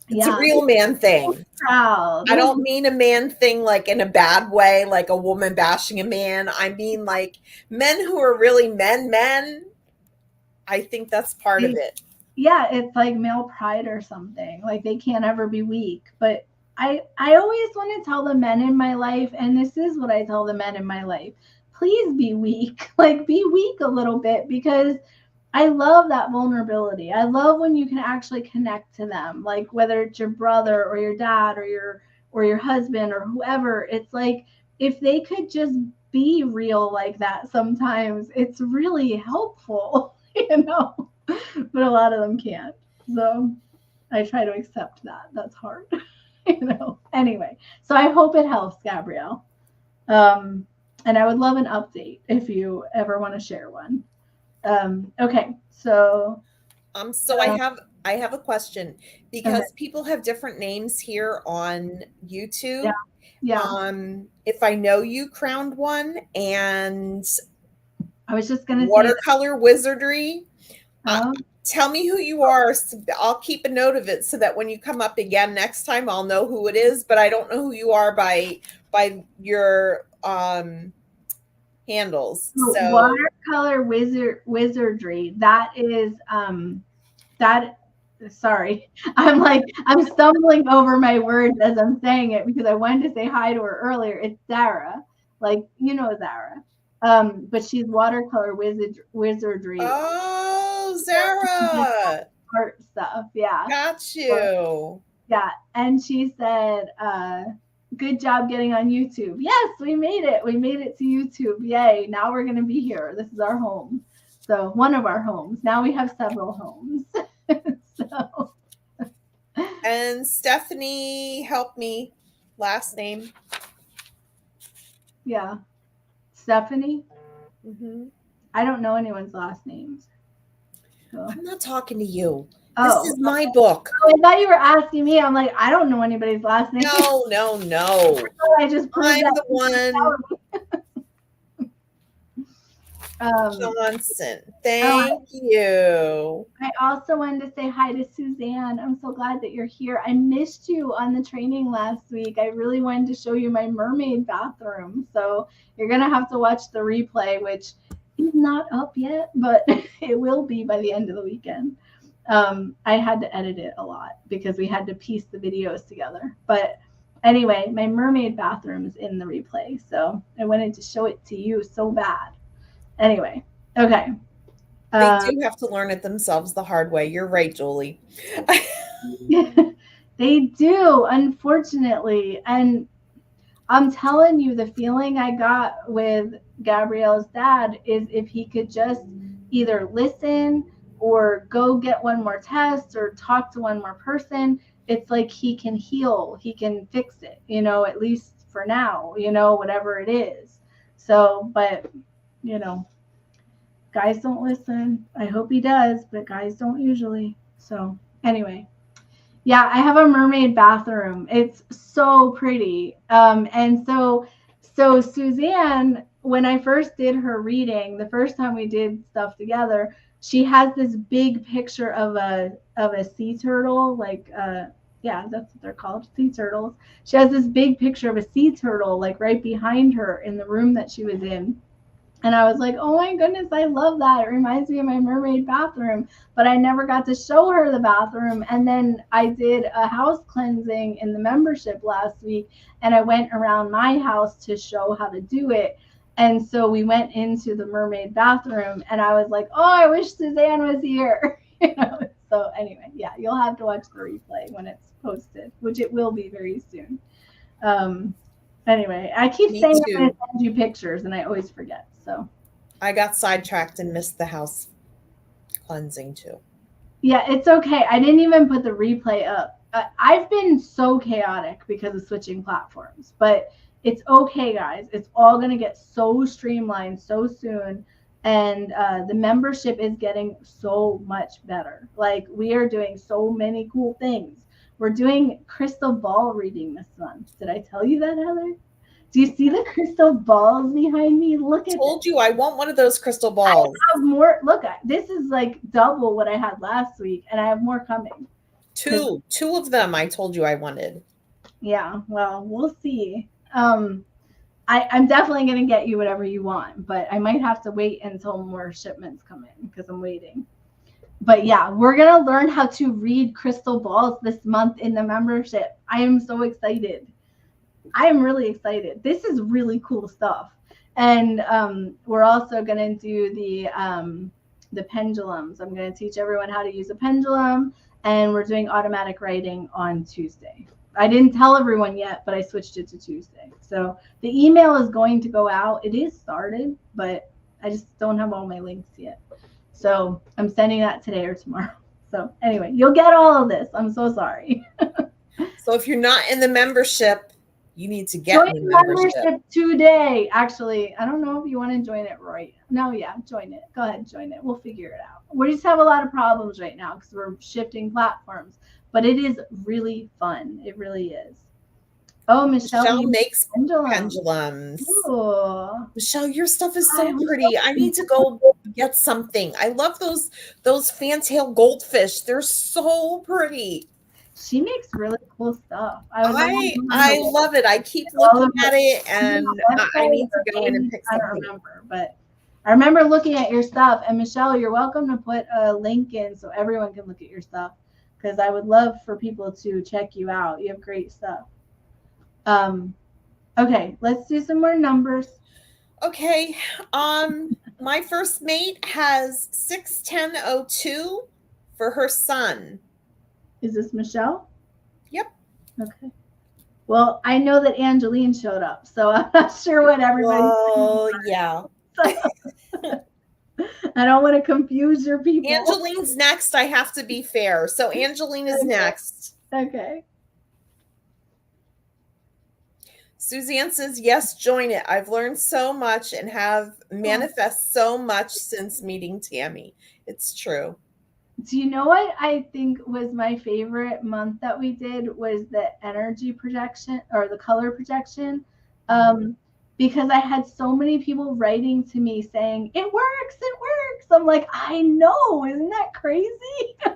It's a real man thing. Proud. I don't mean a man thing like in a bad way, like a woman bashing a man. I mean like men who are really men. I think that's part of it. Yeah, it's like male pride or something. Like they can't ever be weak. But I always want to tell the men in my life, and this is what I tell the men in my life. Please be weak. Like be weak a little bit, because I love that vulnerability. I love when you can actually connect to them, like whether it's your brother or your dad or your husband or whoever. It's like if they could just be real like that sometimes, it's really helpful, But a lot of them can't. So I try to accept that. That's hard, Anyway, so I hope it helps, Gabrielle. And I would love an update if you ever want to share one. Okay, so I have a question, because people have different names here on YouTube. Yeah. If I know you, Crowned One, and I was just gonna Watercolor Wizardry. Tell me who you are. So I'll keep a note of it so that when you come up again next time, I'll know who it is. But I don't know who you are by your handles. So Watercolor Wizardry. That is that. Sorry, I'm stumbling over my words as I'm saying it because I wanted to say hi to her earlier. It's Zara, Zara. But she's Watercolor Wizardry. Oh, Zara. Art stuff, yeah. Got you. Yeah, and she said, good job getting on YouTube. Yes, we made it. We made it to YouTube. Yay. Now we're going to be here. This is our home. So one of our homes. Now we have several homes. So. And Stephanie, help me. Last name. Yeah. Stephanie? Mm-hmm. I don't know anyone's last names. So. I'm not talking to you. Oh, this is my book. Oh, I thought you were asking me. I'm like, I don't know anybody's last name. No. I just I'm the one. Johnson. Thank you. I also wanted to say hi to Suzanne. I'm so glad that you're here. I missed you on the training last week. I really wanted to show you my mermaid bathroom. So you're going to have to watch the replay, which is not up yet, but it will be by the end of the weekend. I had to edit it a lot because we had to piece the videos together. But anyway, my mermaid bathroom is in the replay. So I wanted to show it to you so bad. Anyway, okay. They do have to learn it themselves the hard way. You're right, Julie. They do, unfortunately. And I'm telling you, the feeling I got with Gabrielle's dad is if he could just either listen or go get one more test or talk to one more person, it's like he can heal, he can fix it, at least for now, whatever it is. So, but, Guys don't listen. I hope he does, but guys don't usually. So anyway. Yeah, I have a mermaid bathroom. It's so pretty. And so Suzanne, when I first did her reading, the first time we did stuff together, she has this big picture of a sea turtle, like yeah, that's what they're called, sea turtles. She has this big picture of a sea turtle like right behind her in the room that she was in. And I was like, oh my goodness, I love that. It reminds me of my mermaid bathroom. But I never got to show her the bathroom. And then I did a house cleansing in the membership last week. And I went around my house to show how to do it. And so we went into the mermaid bathroom. And I was like, oh, I wish Suzanne was here. So anyway, yeah, you'll have to watch the replay when it's posted, which it will be very soon. Anyway, I keep saying I'm going to send you pictures, and I always forget. So I got sidetracked and missed the house cleansing too. Yeah, it's okay. I didn't even put the replay up. I've been so chaotic because of switching platforms, but it's okay, guys. It's all going to get so streamlined so soon. And the membership is getting so much better. Like, we are doing so many cool things. We're doing crystal ball reading this month. Did I tell you that, Heather? Do you see the crystal balls behind me? Look at I told you I want one of those crystal balls. I have more. Look, this is like double what I had last week, and I have more coming. Two of them I told you I wanted. Yeah, well, we'll see. I'm definitely going to get you whatever you want, but I might have to wait until more shipments come in because I'm waiting. But yeah, we're going to learn how to read crystal balls this month in the membership. I am so excited. I am really excited. This is really cool stuff. And we're also going to do the pendulums. I'm going to teach everyone how to use a pendulum, and we're doing automatic writing on Tuesday. I didn't tell everyone yet, but I switched it to Tuesday. So the email is going to go out. It is started, but I just don't have all my links yet. So I'm sending that today or tomorrow. So anyway, you'll get all of this. I'm so sorry. So if you're not in the membership, you need to get join the membership today. Actually, I don't know if you want to join it right. No, yeah, join it. Go ahead, join it. We'll figure it out. We just have a lot of problems right now because we're shifting platforms, but it is really fun. It really is. Oh, Michelle makes pendulums. Ooh. Michelle, your stuff is so pretty. I need to go get something. I love those fantail goldfish. They're so pretty. She makes really cool stuff. I love it. I keep looking at it, and I need to go in and pick something. I don't remember, but I remember looking at your stuff. And Michelle, you're welcome to put a link in so everyone can look at your stuff, because I would love for people to check you out. You have great stuff. Okay, let's do some more numbers. Okay. My first mate has 61002 for her son. Is this Michelle? Yep. Okay. Well, I know that Angeline showed up, so I'm not sure what everybody's Oh, yeah. I don't want to confuse your people. Angeline's next. I have to be fair. So Angeline is next. Okay. Suzanne says, yes, join it. I've learned so much and have manifest so much since meeting Tammy. It's true. Do you know what I think was my favorite month that we did was the energy projection or the color projection? Because I had so many people writing to me saying, it works. I'm like, I know, isn't that crazy?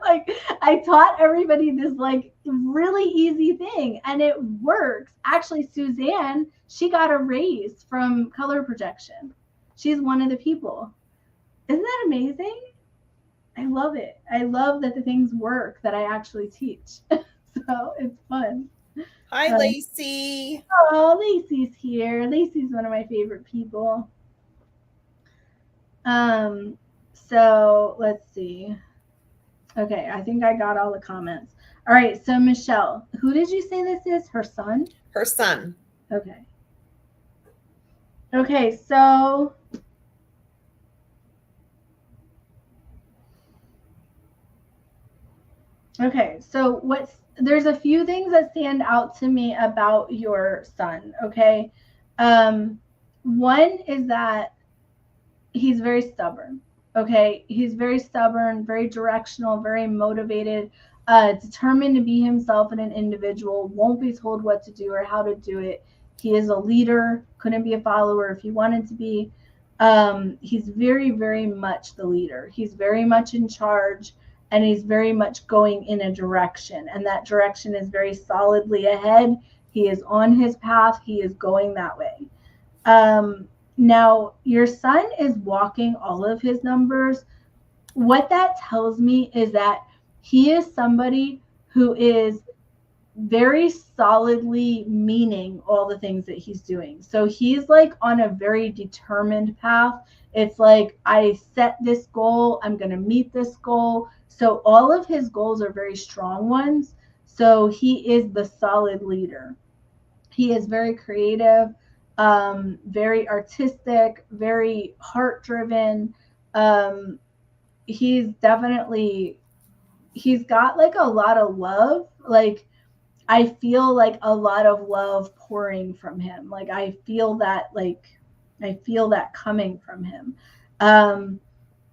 Like, I taught everybody this like really easy thing and it works. Actually, Suzanne, she got a raise from color projection. She's one of the people. Isn't that amazing? I love it. I love that the things work that I actually teach. So it's fun. Hi, Lacey. Oh, Lacey's here. Lacey's one of my favorite people. So let's see. Okay, I think I got all the comments. All right, so Michelle, who did you say this is? Her son? Her son. Okay. Okay, so there's a few things that stand out to me about your son, okay? One is that he's very stubborn, Okay, he's very stubborn, very directional, very motivated, determined to be himself and an individual, won't be told what to do or how to do it. He is a leader, couldn't be a follower if he wanted to be. He's very, very much the leader. He's very much in charge, and he's very much going in a direction, and that direction is very solidly ahead. He is on his path. He is going that way. Now, your son is walking all of his numbers. What that tells me is that he is somebody who is very solidly meaning all the things that he's doing. So he's like on a very determined path. It's like, I set this goal, I'm going to meet this goal. So all of his goals are very strong ones. So he is the solid leader. He is very creative, very artistic, very heart driven. He's definitely, he's got like a lot of love. Like, I feel like a lot of love pouring from him. Like, I feel that coming from him.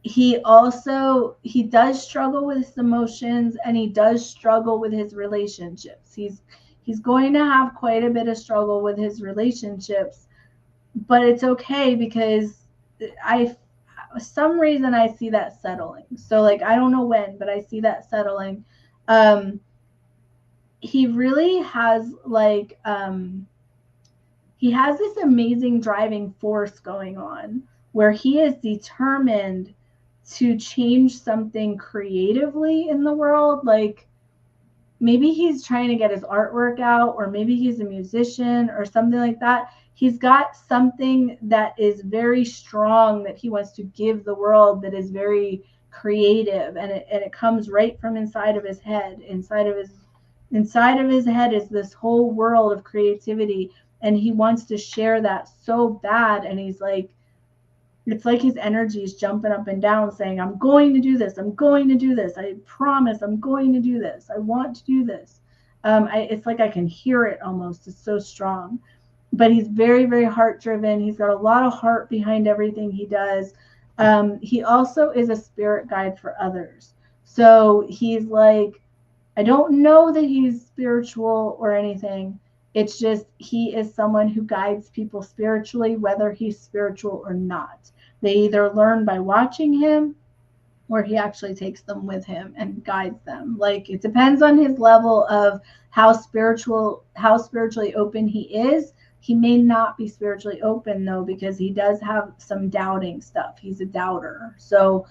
He does struggle with his emotions, and he does struggle with his relationships. He's going to have quite a bit of struggle with his relationships, but it's okay, because some reason I see that settling. So like, I don't know when, but I see that settling. He really has like, he has this amazing driving force going on where he is determined to change something creatively in the world. Like, maybe he's trying to get his artwork out, or maybe he's a musician or something like that. He's got something that is very strong that he wants to give the world, that is very creative, and it comes right from inside of his head. Inside of his head is this whole world of creativity, and he wants to share that so bad. And he's like, it's like his energy is jumping up and down saying, I'm going to do this. I'm going to do this. I promise I'm going to do this. I want to do this. It's like I can hear it almost. It's so strong. But he's very, very heart driven. He's got a lot of heart behind everything he does. He also is a spirit guide for others. So he's like, I don't know that he's spiritual or anything. It's just, he is someone who guides people spiritually, whether he's spiritual or not. They either learn by watching him, or he actually takes them with him and guides them. Like, it depends on his level of how spiritually open he is. He may not be spiritually open though, because he does have some doubting stuff. He's a doubter. So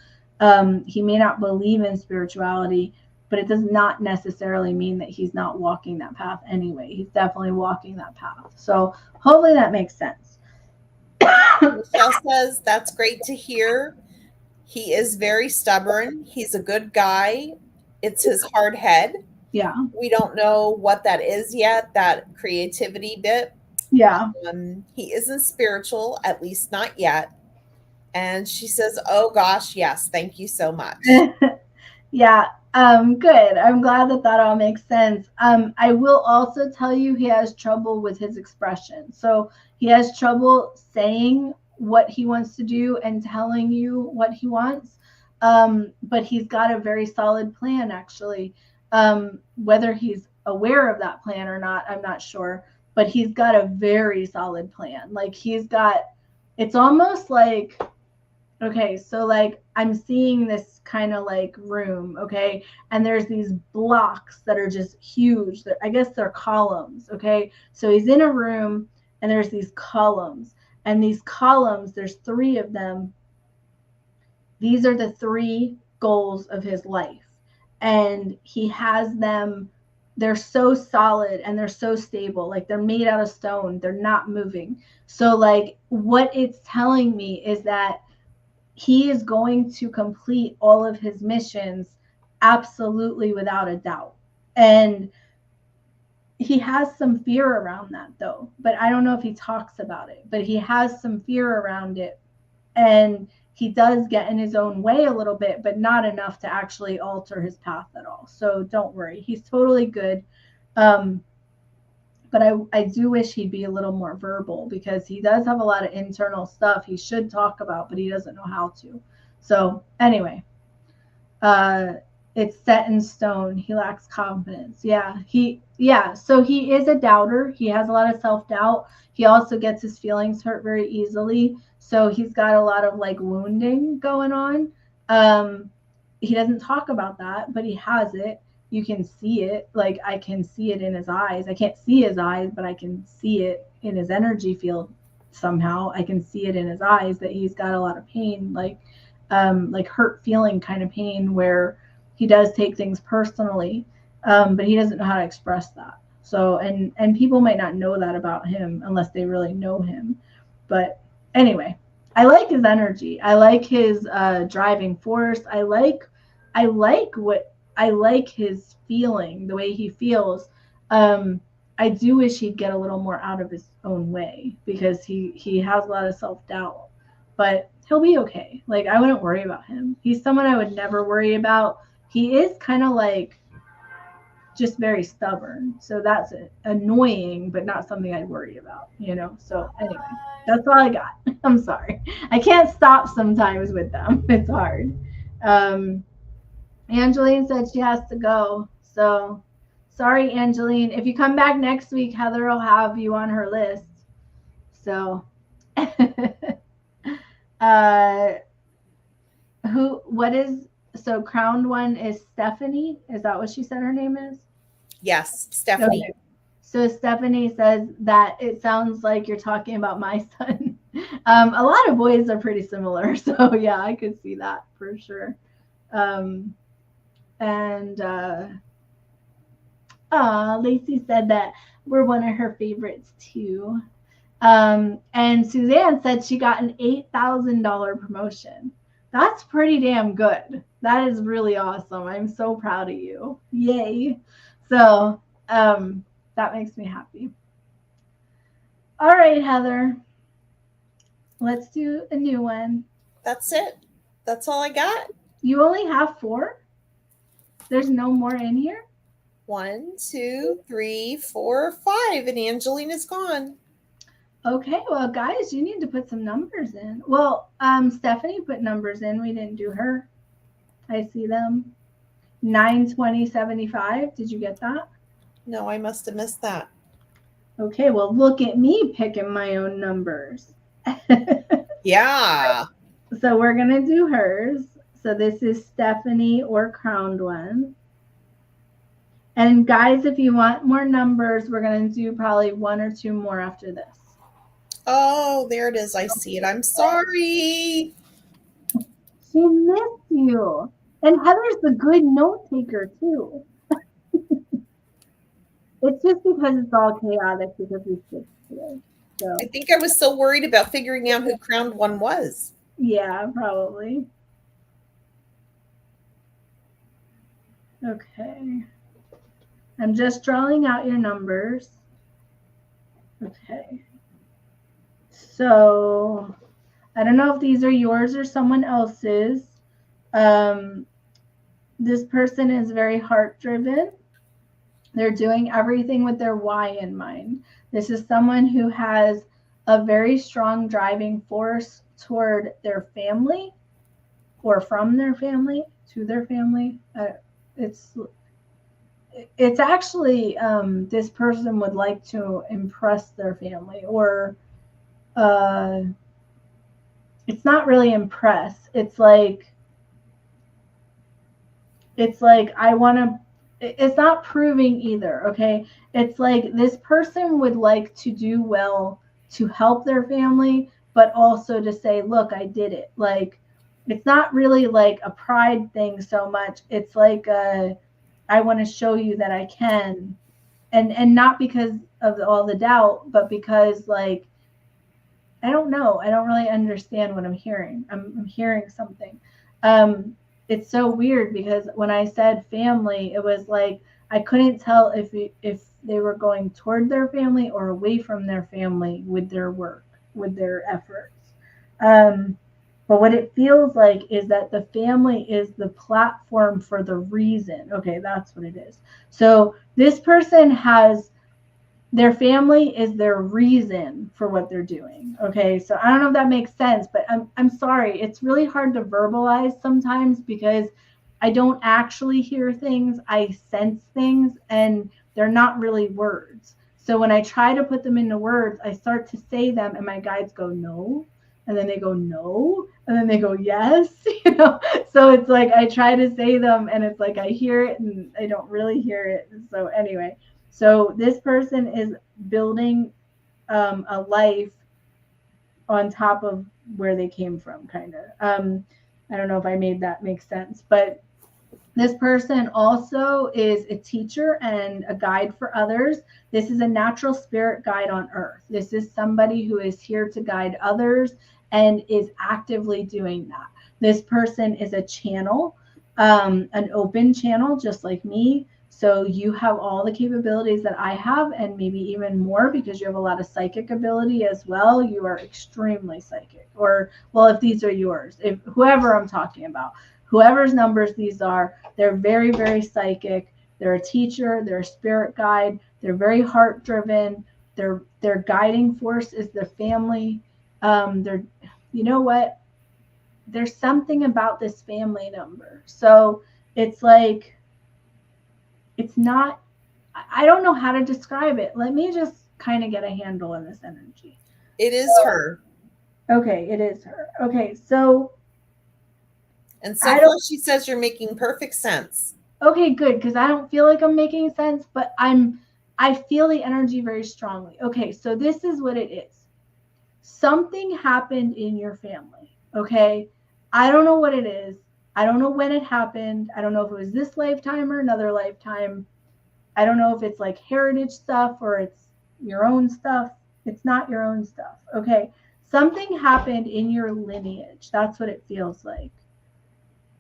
he may not believe in spirituality, but it does not necessarily mean that he's not walking that path anyway. He's definitely walking that path. So hopefully that makes sense. Michelle says, that's great to hear. He is very stubborn. He's a good guy. It's his hard head. Yeah. We don't know what that is yet, that creativity bit. Yeah. He isn't spiritual, at least not yet. And she says, oh gosh, yes, thank you so much. Yeah. Good. I'm glad that all makes sense. I will also tell you, he has trouble with his expression. So he has trouble saying what he wants to do and telling you what he wants. But he's got a very solid plan, actually. Whether he's aware of that plan or not, I'm not sure. But he's got a very solid plan. Like, it's almost like, okay, so like, I'm seeing this kind of like room, okay? And there's these blocks that are just huge. I guess they're columns, okay? So he's in a room and there's these columns. And these columns, there's 3 of them. These are the 3 goals of his life. And he has them, they're so solid and they're so stable. Like, they're made out of stone. They're not moving. So like, what it's telling me is that he is going to complete all of his missions absolutely without a doubt. And he has some fear around that though, but I don't know if he talks about it, but he has some fear around it. And he does get in his own way a little bit, but not enough to actually alter his path at all. So don't worry. He's totally good. But I do wish he'd be a little more verbal, because he does have a lot of internal stuff he should talk about, but he doesn't know how to. So anyway, it's set in stone. He lacks confidence. So he is a doubter. He has a lot of self-doubt. He also gets his feelings hurt very easily. So he's got a lot of like wounding going on. He doesn't talk about that, but he has it. You can see it. Like, I can see it in his eyes. I can't see his eyes, but I can see it in his energy field somehow. I can see it in his eyes that he's got a lot of pain, like hurt feeling kind of pain, where he does take things personally, but he doesn't know how to express that. So, and people might not know that about him unless they really know him. But anyway, I like his energy. I like his driving force. I like his feeling, the way he feels. I do wish he'd get a little more out of his own way, because he has a lot of self-doubt, but he'll be okay. Like, I wouldn't worry about him. He's someone I would never worry about. He is kind of like just very stubborn. So that's annoying, but not something I'd worry about, So anyway, that's all I got. I'm sorry. I can't stop sometimes with them. It's hard. Angeline said she has to go. So sorry, Angeline. If you come back next week, Heather will have you on her list. So so crowned one is Stephanie. Is that what she said her name is? Yes, Stephanie. Okay. So Stephanie says that it sounds like you're talking about my son. A lot of boys are pretty similar. So yeah, I could see that for sure. Lacey said that we're one of her favorites too. And Suzanne said she got an $8,000 promotion. That's pretty damn good. That is really awesome. I'm so proud of you. Yay. So that makes me happy. All right, Heather. Let's do a new one. That's it. That's all I got. You only have 4? There's no more in here? 1, 2, 3, 4, 5, and Angelina's gone. Okay, well, guys, you need to put some numbers in. Well, Stephanie put numbers in. We didn't do her. I see them. 9, 20, 75. Did you get that? No, I must have missed that. Okay, well, look at me picking my own numbers. Yeah. So we're going to do hers. So this is Stephanie or crowned one. And guys, if you want more numbers, we're going to do probably 1 or 2 more after this. Oh, there it is. I see it. I'm sorry. She missed you. And Heather's the good note taker, too. It's just because it's all chaotic because we switched today. So I think I was so worried about figuring out who crowned one was. yeah, probably. Okay. I'm just drawing out your numbers. Okay. So I don't know if these are yours or someone else's. This person is very heart-driven. They're doing everything with their why in mind. This is someone who has a very strong driving force toward their family or from their family to their family. It's actually this person would like to impress their family, or it's not really impress. It's like I want to. It's not proving either, okay? It's like this person would like to do well to help their family, but also to say, look, I did it. Like, it's not really like a pride thing so much. It's like I want to show you that I can. And not because of all the doubt, but because, like, I don't know. I don't really understand what I'm hearing. I'm hearing something. It's so weird because when I said family, it was like I couldn't tell if they were going toward their family or away from their family with their work, with their efforts. But what it feels like is that the family is the platform for the reason. Okay, that's what it is. So this person has their family is their reason for what they're doing. Okay. So I don't know if that makes sense, but I'm sorry. It's really hard to verbalize sometimes because I don't actually hear things. I sense things and they're not really words. So when I try to put them into words, I start to say them and my guides go, no. And then they go, no. And then they go, yes. So it's like I try to say them and it's like I hear it and I don't really hear it. So anyway, so this person is building a life on top of where they came from, kind of. I don't know if I made that make sense, but this person also is a teacher and a guide for others. This is a natural spirit guide on earth. This is somebody who is here to guide others and is actively doing that. This person is a channel, an open channel, just like me. So you have all the capabilities that I have and maybe even more because you have a lot of psychic ability as well. You are extremely psychic. Or, well, if these are yours, if whoever I'm talking about, whoever's numbers these are, they're very, very psychic. They're a teacher. They're a spirit guide. They're very heart driven. Their guiding force is their family. You know what? There's something about this family number. So it's like, it's not, I don't know how to describe it. Let me just kind of get a handle on this energy. It is her. Okay, it is her. Okay, so. And so far she says you're making perfect sense. Okay, good, because I don't feel like I'm making sense, but I feel the energy very strongly. Okay, so this is what it is. Something happened in your family, okay? I don't know what it is. I don't know when it happened. I don't know if it was this lifetime or another lifetime. I don't know if it's like heritage stuff or it's your own stuff. It's not your own stuff, okay? Something happened in your lineage. That's what it feels like.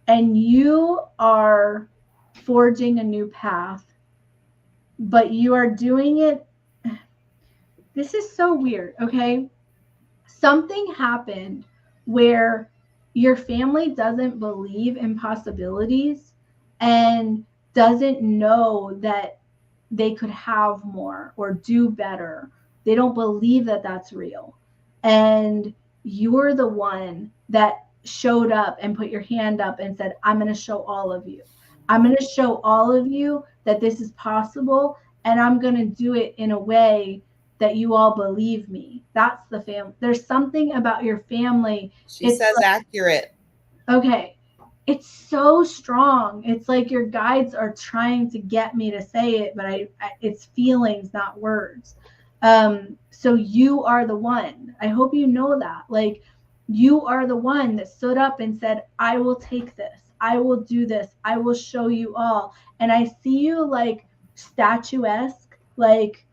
And you are forging a new path, but you are doing it. This is so weird, okay? Something happened where your family doesn't believe in possibilities and doesn't know that they could have more or do better. They don't believe that that's real. And you're the one that showed up and put your hand up and said, I'm going to show all of you. I'm going to show all of you that this is possible. And I'm going to do it in a way that you all believe me. That's the family. There's something about your family. She says like, accurate. Okay. It's so strong. It's like your guides are trying to get me to say it, but it's feelings, not words. So you are the one. I hope you know that. Like, you are the one that stood up and said, I will take this. I will do this. I will show you all. And I see you like statuesque, like,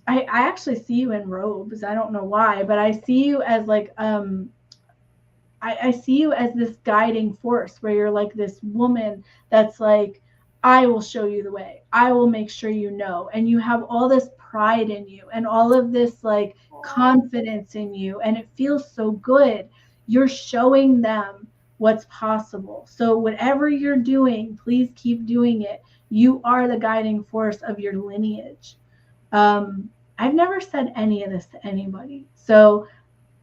I actually see you in robes. I don't know why, but I see you as like, I see you as this guiding force where you're like this woman that's like, I will show you the way. I will make sure you know. And you have all this pride in you and all of this like confidence in you. And it feels so good. You're showing them what's possible. So whatever you're doing, please keep doing it. You are the guiding force of your lineage. I've never said any of this to anybody. So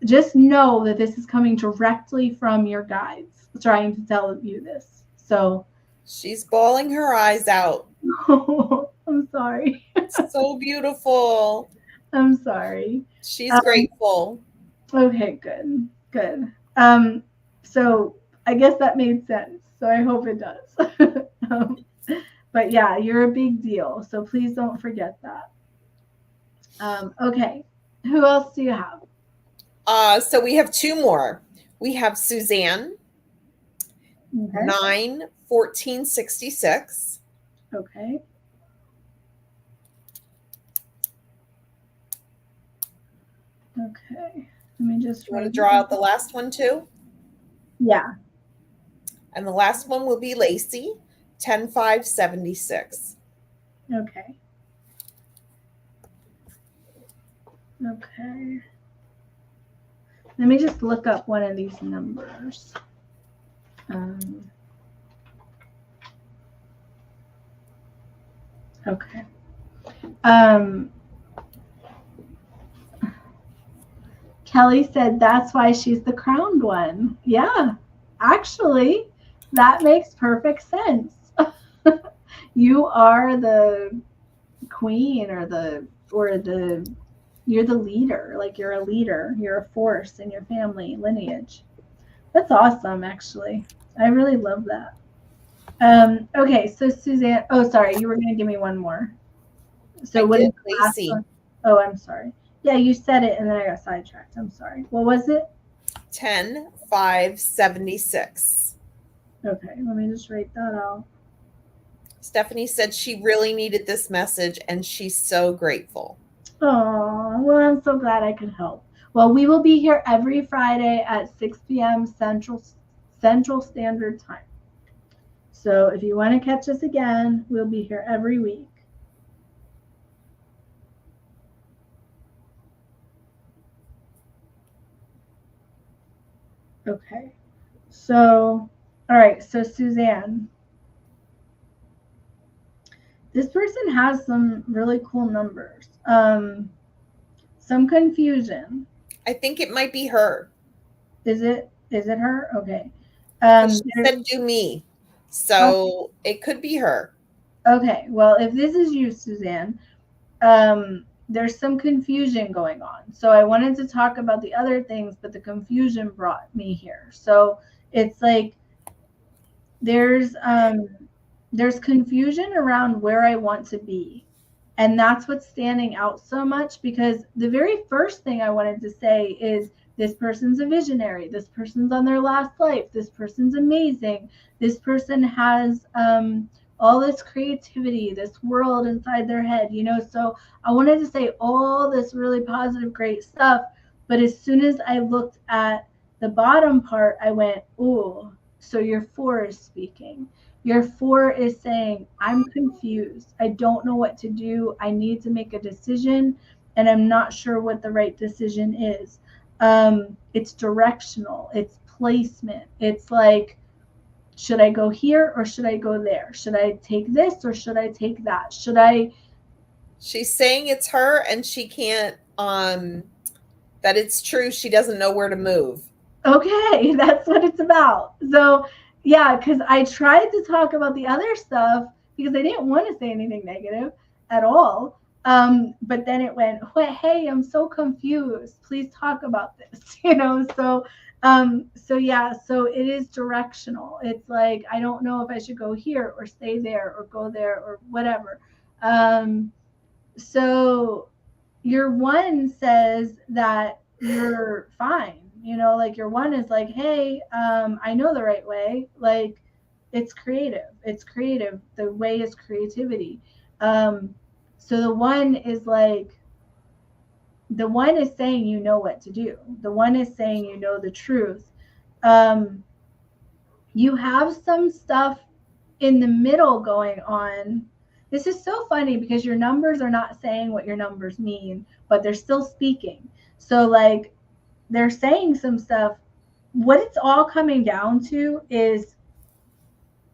just know that this is coming directly from your guides trying to tell you this. So she's bawling her eyes out. I'm sorry. So beautiful. I'm sorry. She's grateful. Okay, good. So I guess that made sense. So I hope it does. But yeah, you're a big deal. So please don't forget that. Okay. Who else do you have? So we have two more. We have Suzanne, Okay. 9/14/66. Okay. Okay. Let me just. You want to draw out the last one too? Yeah. And the last one will be Lacey, 10/5/76. Okay. Okay. Let me just look up one of these numbers. Okay. Kelly said that's why she's the crowned one. Yeah, actually, that makes perfect sense. You are the queen or the you're the leader. Like you're a leader. You're a force in your family lineage. That's awesome, actually. I really love that. Okay, so Suzanne, oh, sorry, you were going to give me one more. So I what is did, the last Lacey. one? Oh, I'm sorry. Yeah, you said it and then I got sidetracked. I'm sorry. What was it? 10/5/76. Okay, let me just write that out. Stephanie said she really needed this message and she's so grateful. Oh, well, I'm so glad I could help. Well, we will be here every Friday at 6 p.m. Central Standard Time. So if you want to catch us again, we'll be here every week. Okay. So, all right. So Suzanne, this person has some really cool numbers. Some confusion. I think it might be her. Is it her? Okay. She said do me. So it could be her. Okay. Well, if this is you, Suzanne, there's some confusion going on. So I wanted to talk about the other things, but the confusion brought me here. So it's like there's confusion around where I want to be. And that's what's standing out so much, because the very first thing I wanted to say is this person's a visionary. This person's on their last life. This person's amazing. This person has all this creativity, this world inside their head, So I wanted to say all this really positive, great stuff. But as soon as I looked at the bottom part, I went, ooh, so your 4 is speaking. Your 4 is saying, I'm confused. I don't know what to do. I need to make a decision, and I'm not sure what the right decision is. It's directional. It's placement. It's like, should I go here or should I go there? Should I take this or should I take that? Should I? She's saying it's her and she can't, that it's true. She doesn't know where to move. Okay, that's what it's about. So, yeah, because I tried to talk about the other stuff because I didn't want to say anything negative at all. But then it went, hey, I'm so confused. Please talk about this, So yeah, so it is directional. It's like, I don't know if I should go here or stay there or go there or whatever. So your 1 says that you're fine. Like your 1 is like, hey, I know the right way. Like it's creative. The way is creativity. So the 1 is like, the 1 is saying you know what to do. The 1 is saying you know the truth. You have some stuff in the middle going on. This is so funny because your numbers are not saying what your numbers mean, but they're still speaking. So like they're saying some stuff. What it's all coming down to is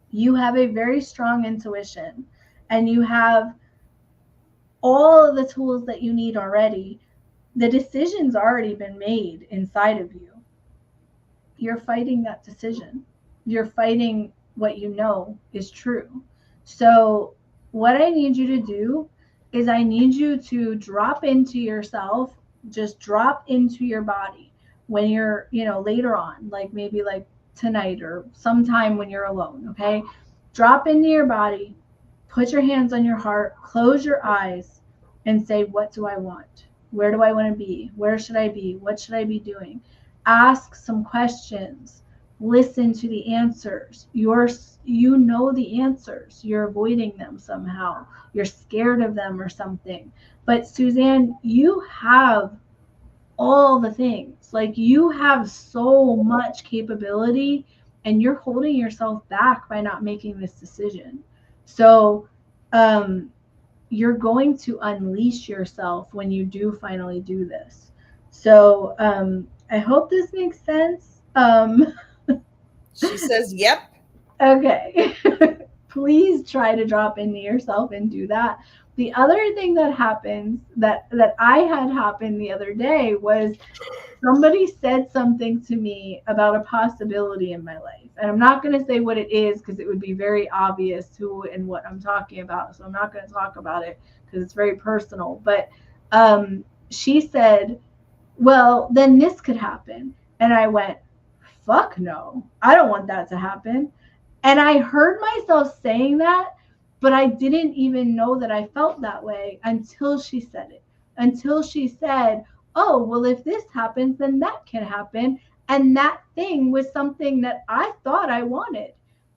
you have a very strong intuition and you have all of the tools that you need already. The decision's already been made inside of you. You're fighting that decision. You're fighting what you know is true. So what I need you to do is I need you to drop into yourself, just drop into your body when you're, later on, like maybe like tonight or sometime when you're alone, okay? Drop into your body, put your hands on your heart, close your eyes and say, what do I want? Where do I want to be? Where should I be? What should I be doing? Ask some questions. Listen to the answers. You know the answers. You're avoiding them somehow. You're scared of them or something. But Suzanne, you have all the things. Like you have so much capability and you're holding yourself back by not making this decision. So, you're going to unleash yourself when you do finally do this. So, I hope this makes sense. She says, yep. Okay. please try to drop into yourself and do that. The other thing that happens that I had happen the other day was somebody said something to me about a possibility in my life. And I'm not going to say what it is because it would be very obvious who and what I'm talking about. So I'm not going to talk about it because it's very personal. But she said, well, then this could happen. And I went, fuck no, I don't want that to happen. And I heard myself saying that, but I didn't even know that I felt that way until she said it. Until she said, oh, well, if this happens, then that can happen. And that thing was something that I thought I wanted.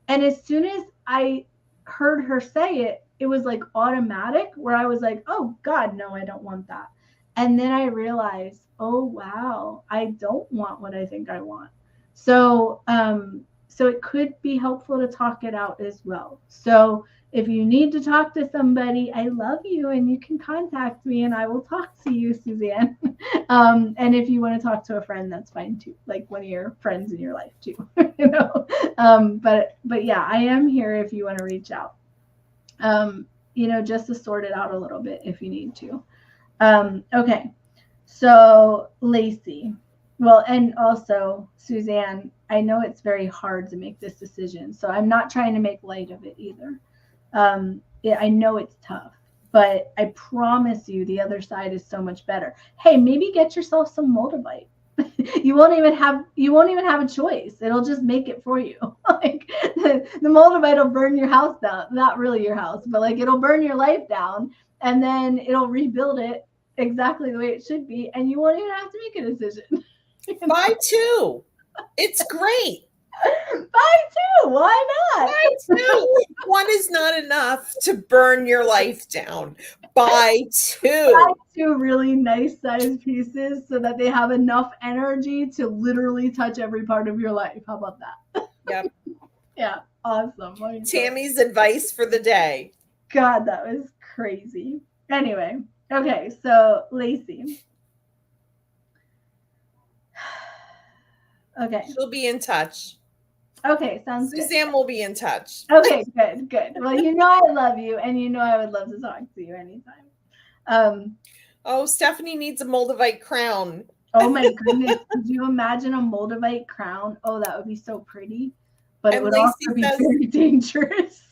And as soon as I heard her say it, it was like automatic where I was like, oh, God, no, I don't want that. And then I realized, oh, wow, I don't want what I think I want. So, so it could be helpful to talk it out as well. So if you need to talk to somebody, I love you and you can contact me and I will talk to you, Suzanne. And if you want to talk to a friend, that's fine too. Like one of your friends in your life too, you know? But yeah, I am here if you want to reach out, you know, just to sort it out a little bit if you need to. Okay. So Lacey, well, and also Suzanne, I know it's very hard to make this decision. So I'm not trying to make light of it either. Yeah, I know it's tough, but I promise you the other side is so much better. Hey, maybe get yourself some Moldavite. you won't even have a choice. It'll just make it for you. Like the Moldavite will burn your house down. Not really your house, but like it'll burn your life down and then it'll rebuild it exactly the way it should be. And you won't even have to make a decision. Buy two. It's great. Buy two. Why not? Buy two. One is not enough to burn your life down. Buy two. Buy two really nice sized pieces so that they have enough energy to literally touch every part of your life. How about that? Yep. Yeah. Awesome. Tammy's advice for the day. God, that was crazy. Anyway. Okay. So Lacey. Okay. She'll be in touch. Okay, sounds good. Suzanne will be in touch. Okay, good. Well, you know I love you, and you know I would love to talk to you anytime. Oh, Stephanie needs a Moldavite crown. Oh my goodness. Could you imagine a Moldavite crown? Oh, that would be so pretty. But it would also be very dangerous.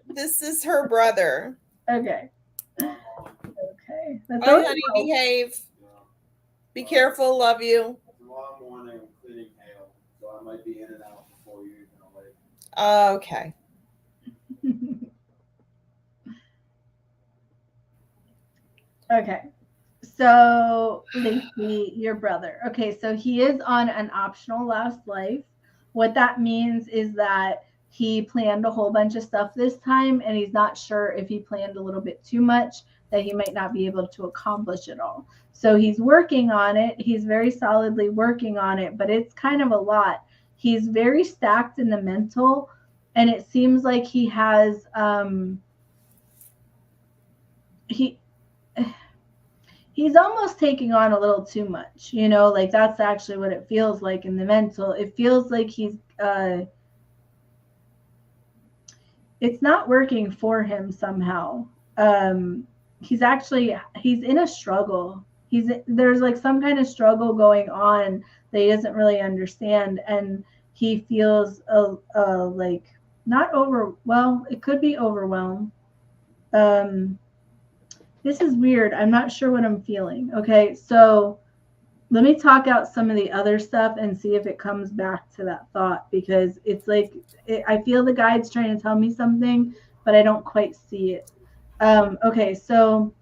This is her brother. Okay. Okay. That's all, honey, behave. Be careful. Love you. Tomorrow morning, I'm cleaning hail, so I might be in and out before you even awake. Okay. Okay. So, Lacey, your brother. Okay, so he is on an optional last life. What that means is that he planned a whole bunch of stuff this time, and he's not sure if he planned a little bit too much, that he might not be able to accomplish it all. So he's working on it. He's very solidly working on it, but it's kind of a lot. He's very stacked in the mental, and it seems like he has he's almost taking on a little too much, you know, like that's actually what it feels like in the mental. It feels like he's it's not working for him somehow. He's in a struggle. There's like some kind of struggle going on that he doesn't really understand, and he feels like not it could be overwhelmed. This is weird. I'm not sure what I'm feeling. Okay, so let me talk out some of the other stuff and see if it comes back to that thought, because it's like I feel the guide's trying to tell me something, but I don't quite see it. Okay, so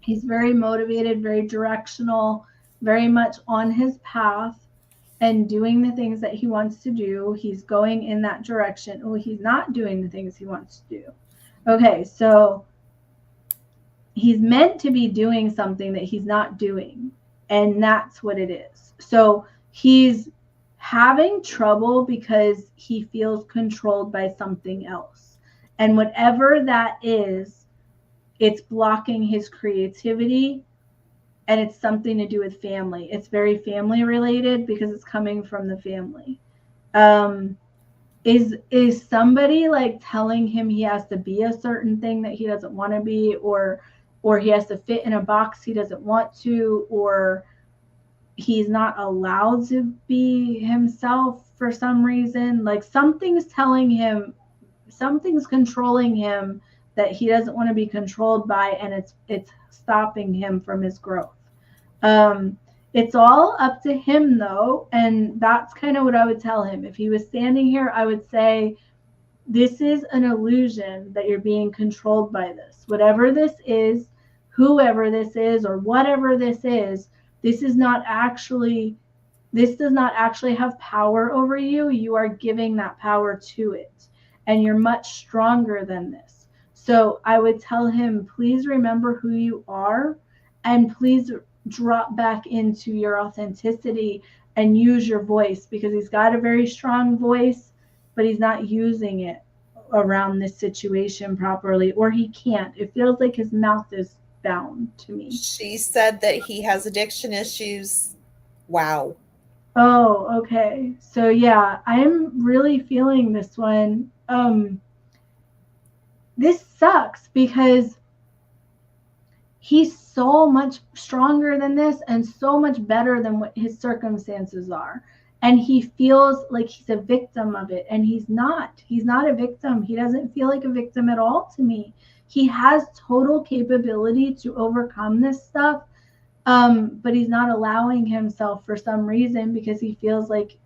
he's very motivated, very directional, very much on his path and doing the things that he wants to do. He's going in that direction. Oh, he's not doing the things he wants to do. Okay, so he's meant to be doing something that he's not doing, and that's what it is. So he's having trouble because he feels controlled by something else. And whatever that is, it's blocking his creativity, and it's something to do with family. It's very family related because it's coming from the family. is somebody like telling him he has to be a certain thing that he doesn't want to be, or he has to fit in a box he doesn't want to, or he's not allowed to be himself for some reason. Like something's telling him, something's controlling him that he doesn't want to be controlled by, and it's stopping him from his growth. It's all up to him though, and that's kind of what I would tell him. If he was standing here, I would say, this is an illusion that you're being controlled by this. Whatever this is, whoever this is, or whatever this is, this does not actually have power over you. You are giving that power to it, and you're much stronger than this. So I would tell him, please remember who you are, and please drop back into your authenticity and use your voice, because he's got a very strong voice, but he's not using it around this situation properly, or he can't. It feels like his mouth is bound to me. She said that he has addiction issues. Wow. Oh, okay. So yeah, I'm really feeling this one. This sucks because he's so much stronger than this and so much better than what his circumstances are. And he feels like he's a victim of it. And he's not. He's not a victim. He doesn't feel like a victim at all to me. He has total capability to overcome this stuff. But he's not allowing himself for some reason, because he feels like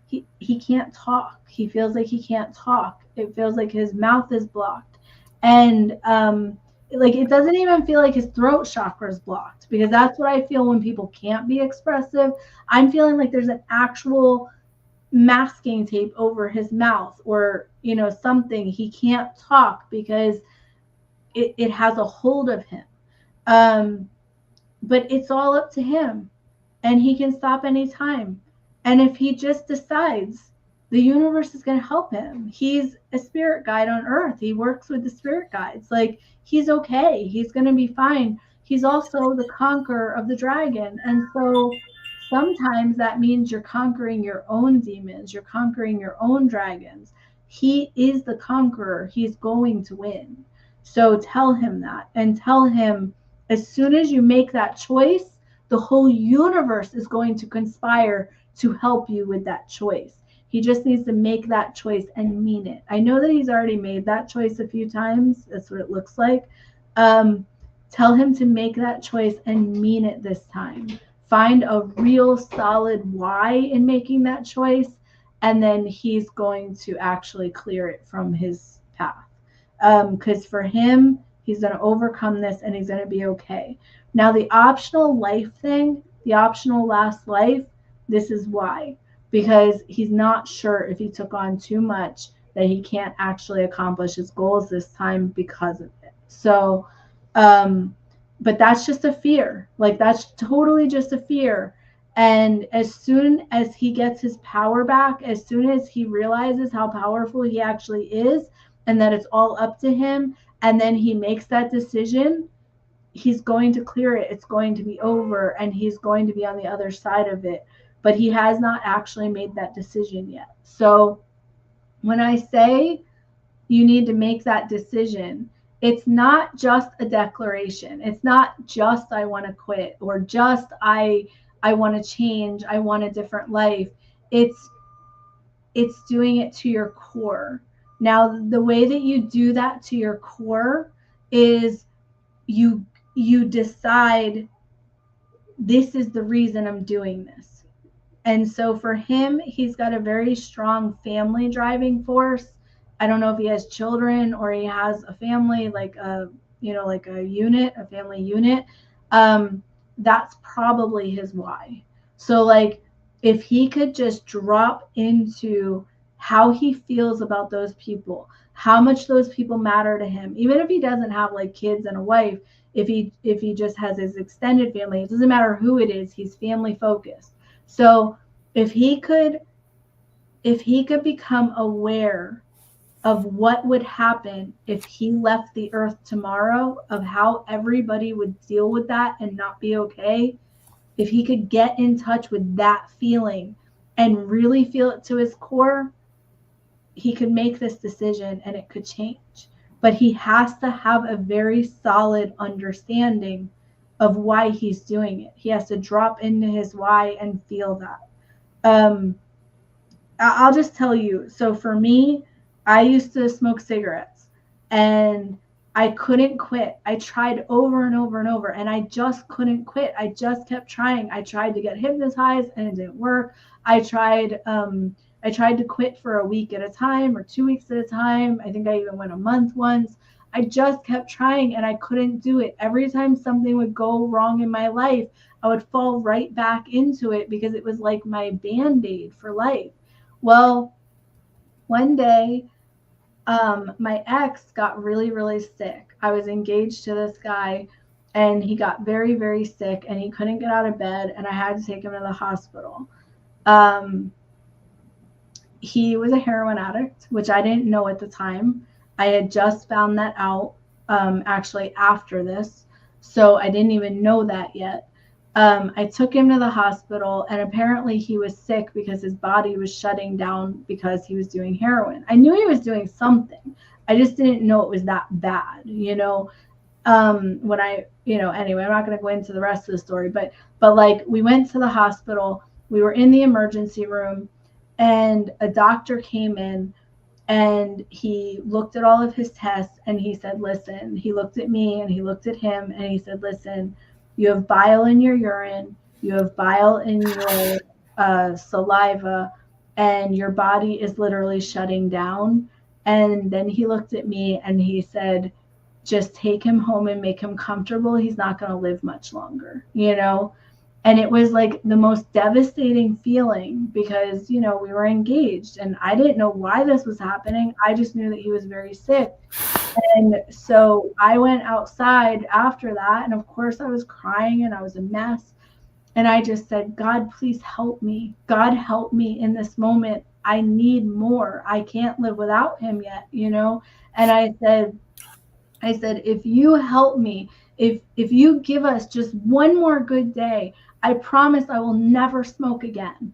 he can't talk. He feels like he can't talk. It feels like his mouth is blocked. And like it doesn't even feel like his throat chakra is blocked, because that's what I feel when people can't be expressive. I'm feeling like there's an actual masking tape over his mouth, or something. He can't talk because it has a hold of him. But it's all up to him, and he can stop anytime. And if he just decides, the universe is going to help him. He's a spirit guide on earth. He works with the spirit guides. Like, he's okay. He's going to be fine. He's also the conqueror of the dragon. And so sometimes that means you're conquering your own demons. You're conquering your own dragons. He is the conqueror. He's going to win. So tell him that, and tell him, as soon as you make that choice, the whole universe is going to conspire to help you with that choice. He just needs to make that choice and mean it. I know that he's already made that choice a few times. That's what it looks like. Tell him to make that choice and mean it this time. Find a real solid why in making that choice, and then he's going to actually clear it from his path. Because for him, he's going to overcome this, and he's going to be okay. Now, the optional life thing, the optional last life, this is why. Because he's not sure if he took on too much that he can't actually accomplish his goals this time because of it. So, but that's just a fear. Like, that's totally just a fear. And as soon as he gets his power back, as soon as he realizes how powerful he actually is, and that it's all up to him, and then he makes that decision, he's going to clear it. It's going to be over, and he's going to be on the other side of it. But he has not actually made that decision yet. So when I say you need to make that decision, it's not just a declaration. It's not just I want to quit, or just I want to change. I want a different life. It's doing it to your core. Now, the way that you do that to your core is you decide, this is the reason I'm doing this. And so for him, he's got a very strong family driving force. I don't know if he has children or he has a family, like a unit, a family unit. That's probably his why. So like, if he could just drop into how he feels about those people, how much those people matter to him, even if he doesn't have like kids and a wife, if he just has his extended family, it doesn't matter who it is, he's family focused. So if he could become aware of what would happen if he left the earth tomorrow, of how everybody would deal with that and not be okay, if he could get in touch with that feeling and really feel it to his core, he could make this decision and it could change. But he has to have a very solid understanding of why he's doing it. He has to drop into his why and feel that. I'll just tell you. So for me, I used to smoke cigarettes and I couldn't quit. I tried over and over and over and I just couldn't quit. I just kept trying. I tried to get hypnotized and it didn't work. I tried to quit for a week at a time or 2 weeks at a time. I think I even went a month once. I just kept trying and I couldn't do it. Every time something would go wrong in my life, I would fall right back into it because it was like my Band-Aid for life. Well, one day, my ex got really, really sick. I was engaged to this guy and he got very, very sick and he couldn't get out of bed and I had to take him to the hospital. He was a heroin addict, which I didn't know at the time. I had just found that out actually after this. So I didn't even know that yet. I took him to the hospital and apparently he was sick because his body was shutting down because he was doing heroin. I knew he was doing something. I just didn't know it was that bad, anyway, I'm not going to go into the rest of the story, but like we went to the hospital, we were in the emergency room and a doctor came in and he looked at all of his tests and he said, listen, he looked at me and he looked at him and he said, listen, you have bile in your urine, you have bile in your saliva, and your body is literally shutting down. And then he looked at me and he said, just take him home and make him comfortable. He's not going to live much longer, And it was like the most devastating feeling because, we were engaged and I didn't know why this was happening. I just knew that he was very sick. And so I went outside after that. And of course I was crying and I was a mess. And I just said, God, please help me. God, help me in this moment. I need more. I can't live without him yet, And I said, if you help me, if you give us just one more good day, I promise I will never smoke again.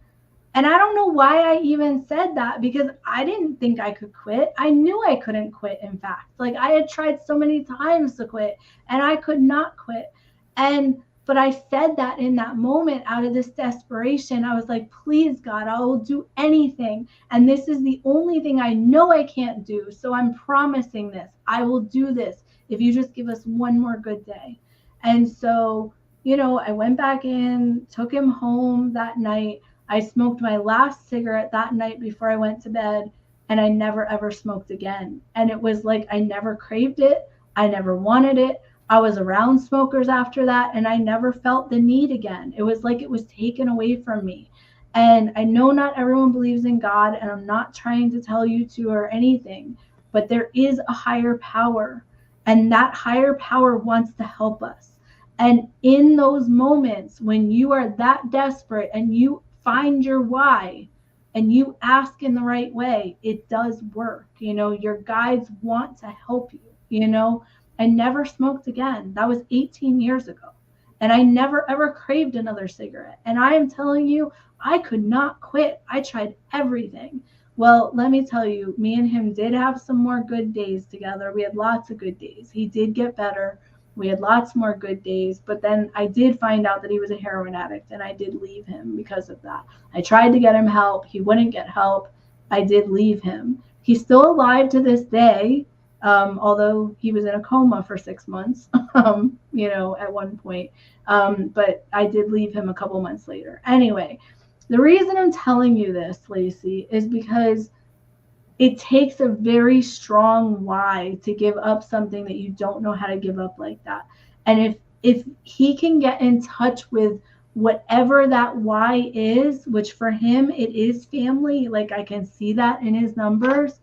And I don't know why I even said that because I didn't think I could quit. I knew I couldn't quit, in fact. Like I had tried so many times to quit and I could not quit. But I said that in that moment out of this desperation. I was like, please, God, I will do anything. And this is the only thing I know I can't do. So I'm promising this. I will do this if you just give us one more good day. And so, I went back in, took him home that night. I smoked my last cigarette that night before I went to bed, and I never, ever smoked again. And it was like I never craved it. I never wanted it. I was around smokers after that, and I never felt the need again. It was like it was taken away from me. And I know not everyone believes in God, and I'm not trying to tell you to or anything, but there is a higher power, and that higher power wants to help us. And in those moments when you are that desperate and you find your why and you ask in the right way, it does work. Your guides want to help you. I never smoked again. That was 18 years ago. And I never ever craved another cigarette. And I am telling you, I could not quit. I tried everything. Well, let me tell you, me and him did have some more good days together. We had lots of good days. He did get better. We had lots more good days, but then I did find out that he was a heroin addict and I did leave him because of that. I tried to get him help. He wouldn't get help. I did leave him. He's still alive to this day, although he was in a coma for 6 months, at one point. But I did leave him a couple months later. Anyway, the reason I'm telling you this, Lacey, is because it takes a very strong why to give up something that you don't know how to give up like that. And if he can get in touch with whatever that why is, which for him it is family, like I can see that in his numbers,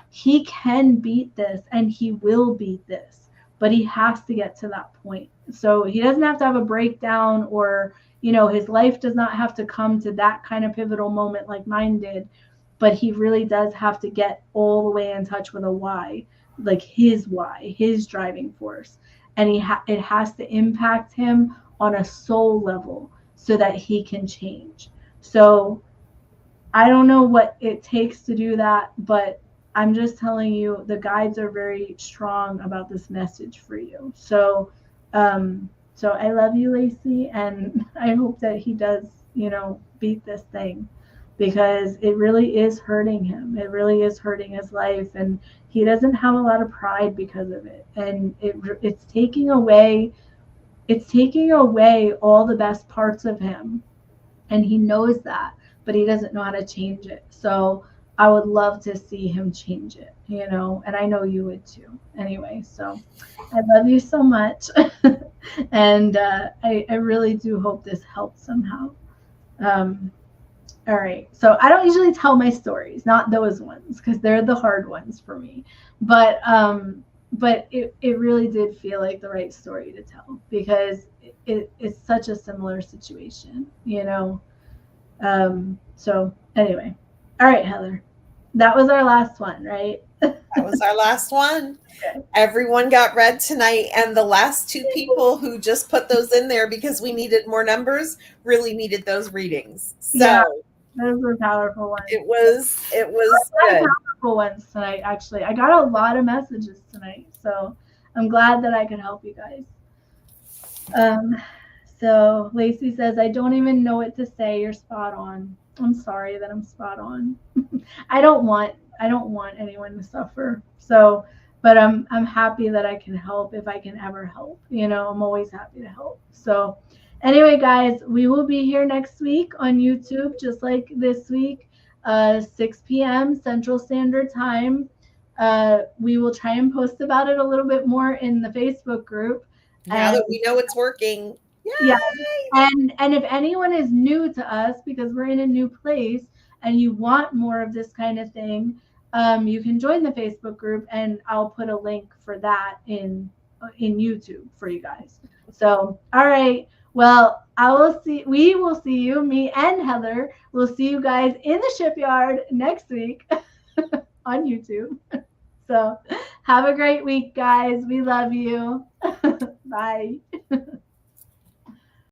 he can beat this and he will beat this, but he has to get to that point. So he doesn't have to have a breakdown or, his life does not have to come to that kind of pivotal moment like mine did. But he really does have to get all the way in touch with a why, like his why, his driving force. And it has to impact him on a soul level so that he can change. So I don't know what it takes to do that, but I'm just telling you the guides are very strong about this message for you. So so I love you, Lacey, and I hope that he does, beat this thing, because it really is hurting him. It really is hurting his life, and he doesn't have a lot of pride because of it. And it's taking away all the best parts of him, and he knows that, but he doesn't know how to change it. So I would love to see him change it, and I know you would too. Anyway, so I love you so much. And I really do hope this helps somehow. All right. So I don't usually tell my stories, not those ones, because they're the hard ones for me. But it really did feel like the right story to tell, because it's such a similar situation, So anyway, all right, Heather, that was our last one, right? That was our last one. Okay. Everyone got read tonight, and the last two people who just put those in there because we needed more numbers really needed those readings. So Yeah, those were powerful ones. it was good. Powerful ones tonight. Actually, I got a lot of messages tonight, so I'm glad that I could help you guys. So Lacey says, I don't even know what to say. You're spot on. I'm sorry that I'm spot on. I don't want anyone to suffer. So, but I'm happy that I can help if I can ever help. I'm always happy to help. So anyway, guys, we will be here next week on YouTube, just like this week, 6 p.m. Central Standard Time. We will try and post about it a little bit more in the Facebook group. Now that we know it's working. Yay! Yeah. And if anyone is new to us, because we're in a new place and you want more of this kind of thing, you can join the Facebook group, and I'll put a link for that in YouTube for you guys. So, all right. Well, we will see you, me and Heather, we'll see you guys in the shipyard next week on YouTube. So have a great week, guys. We love you. Bye.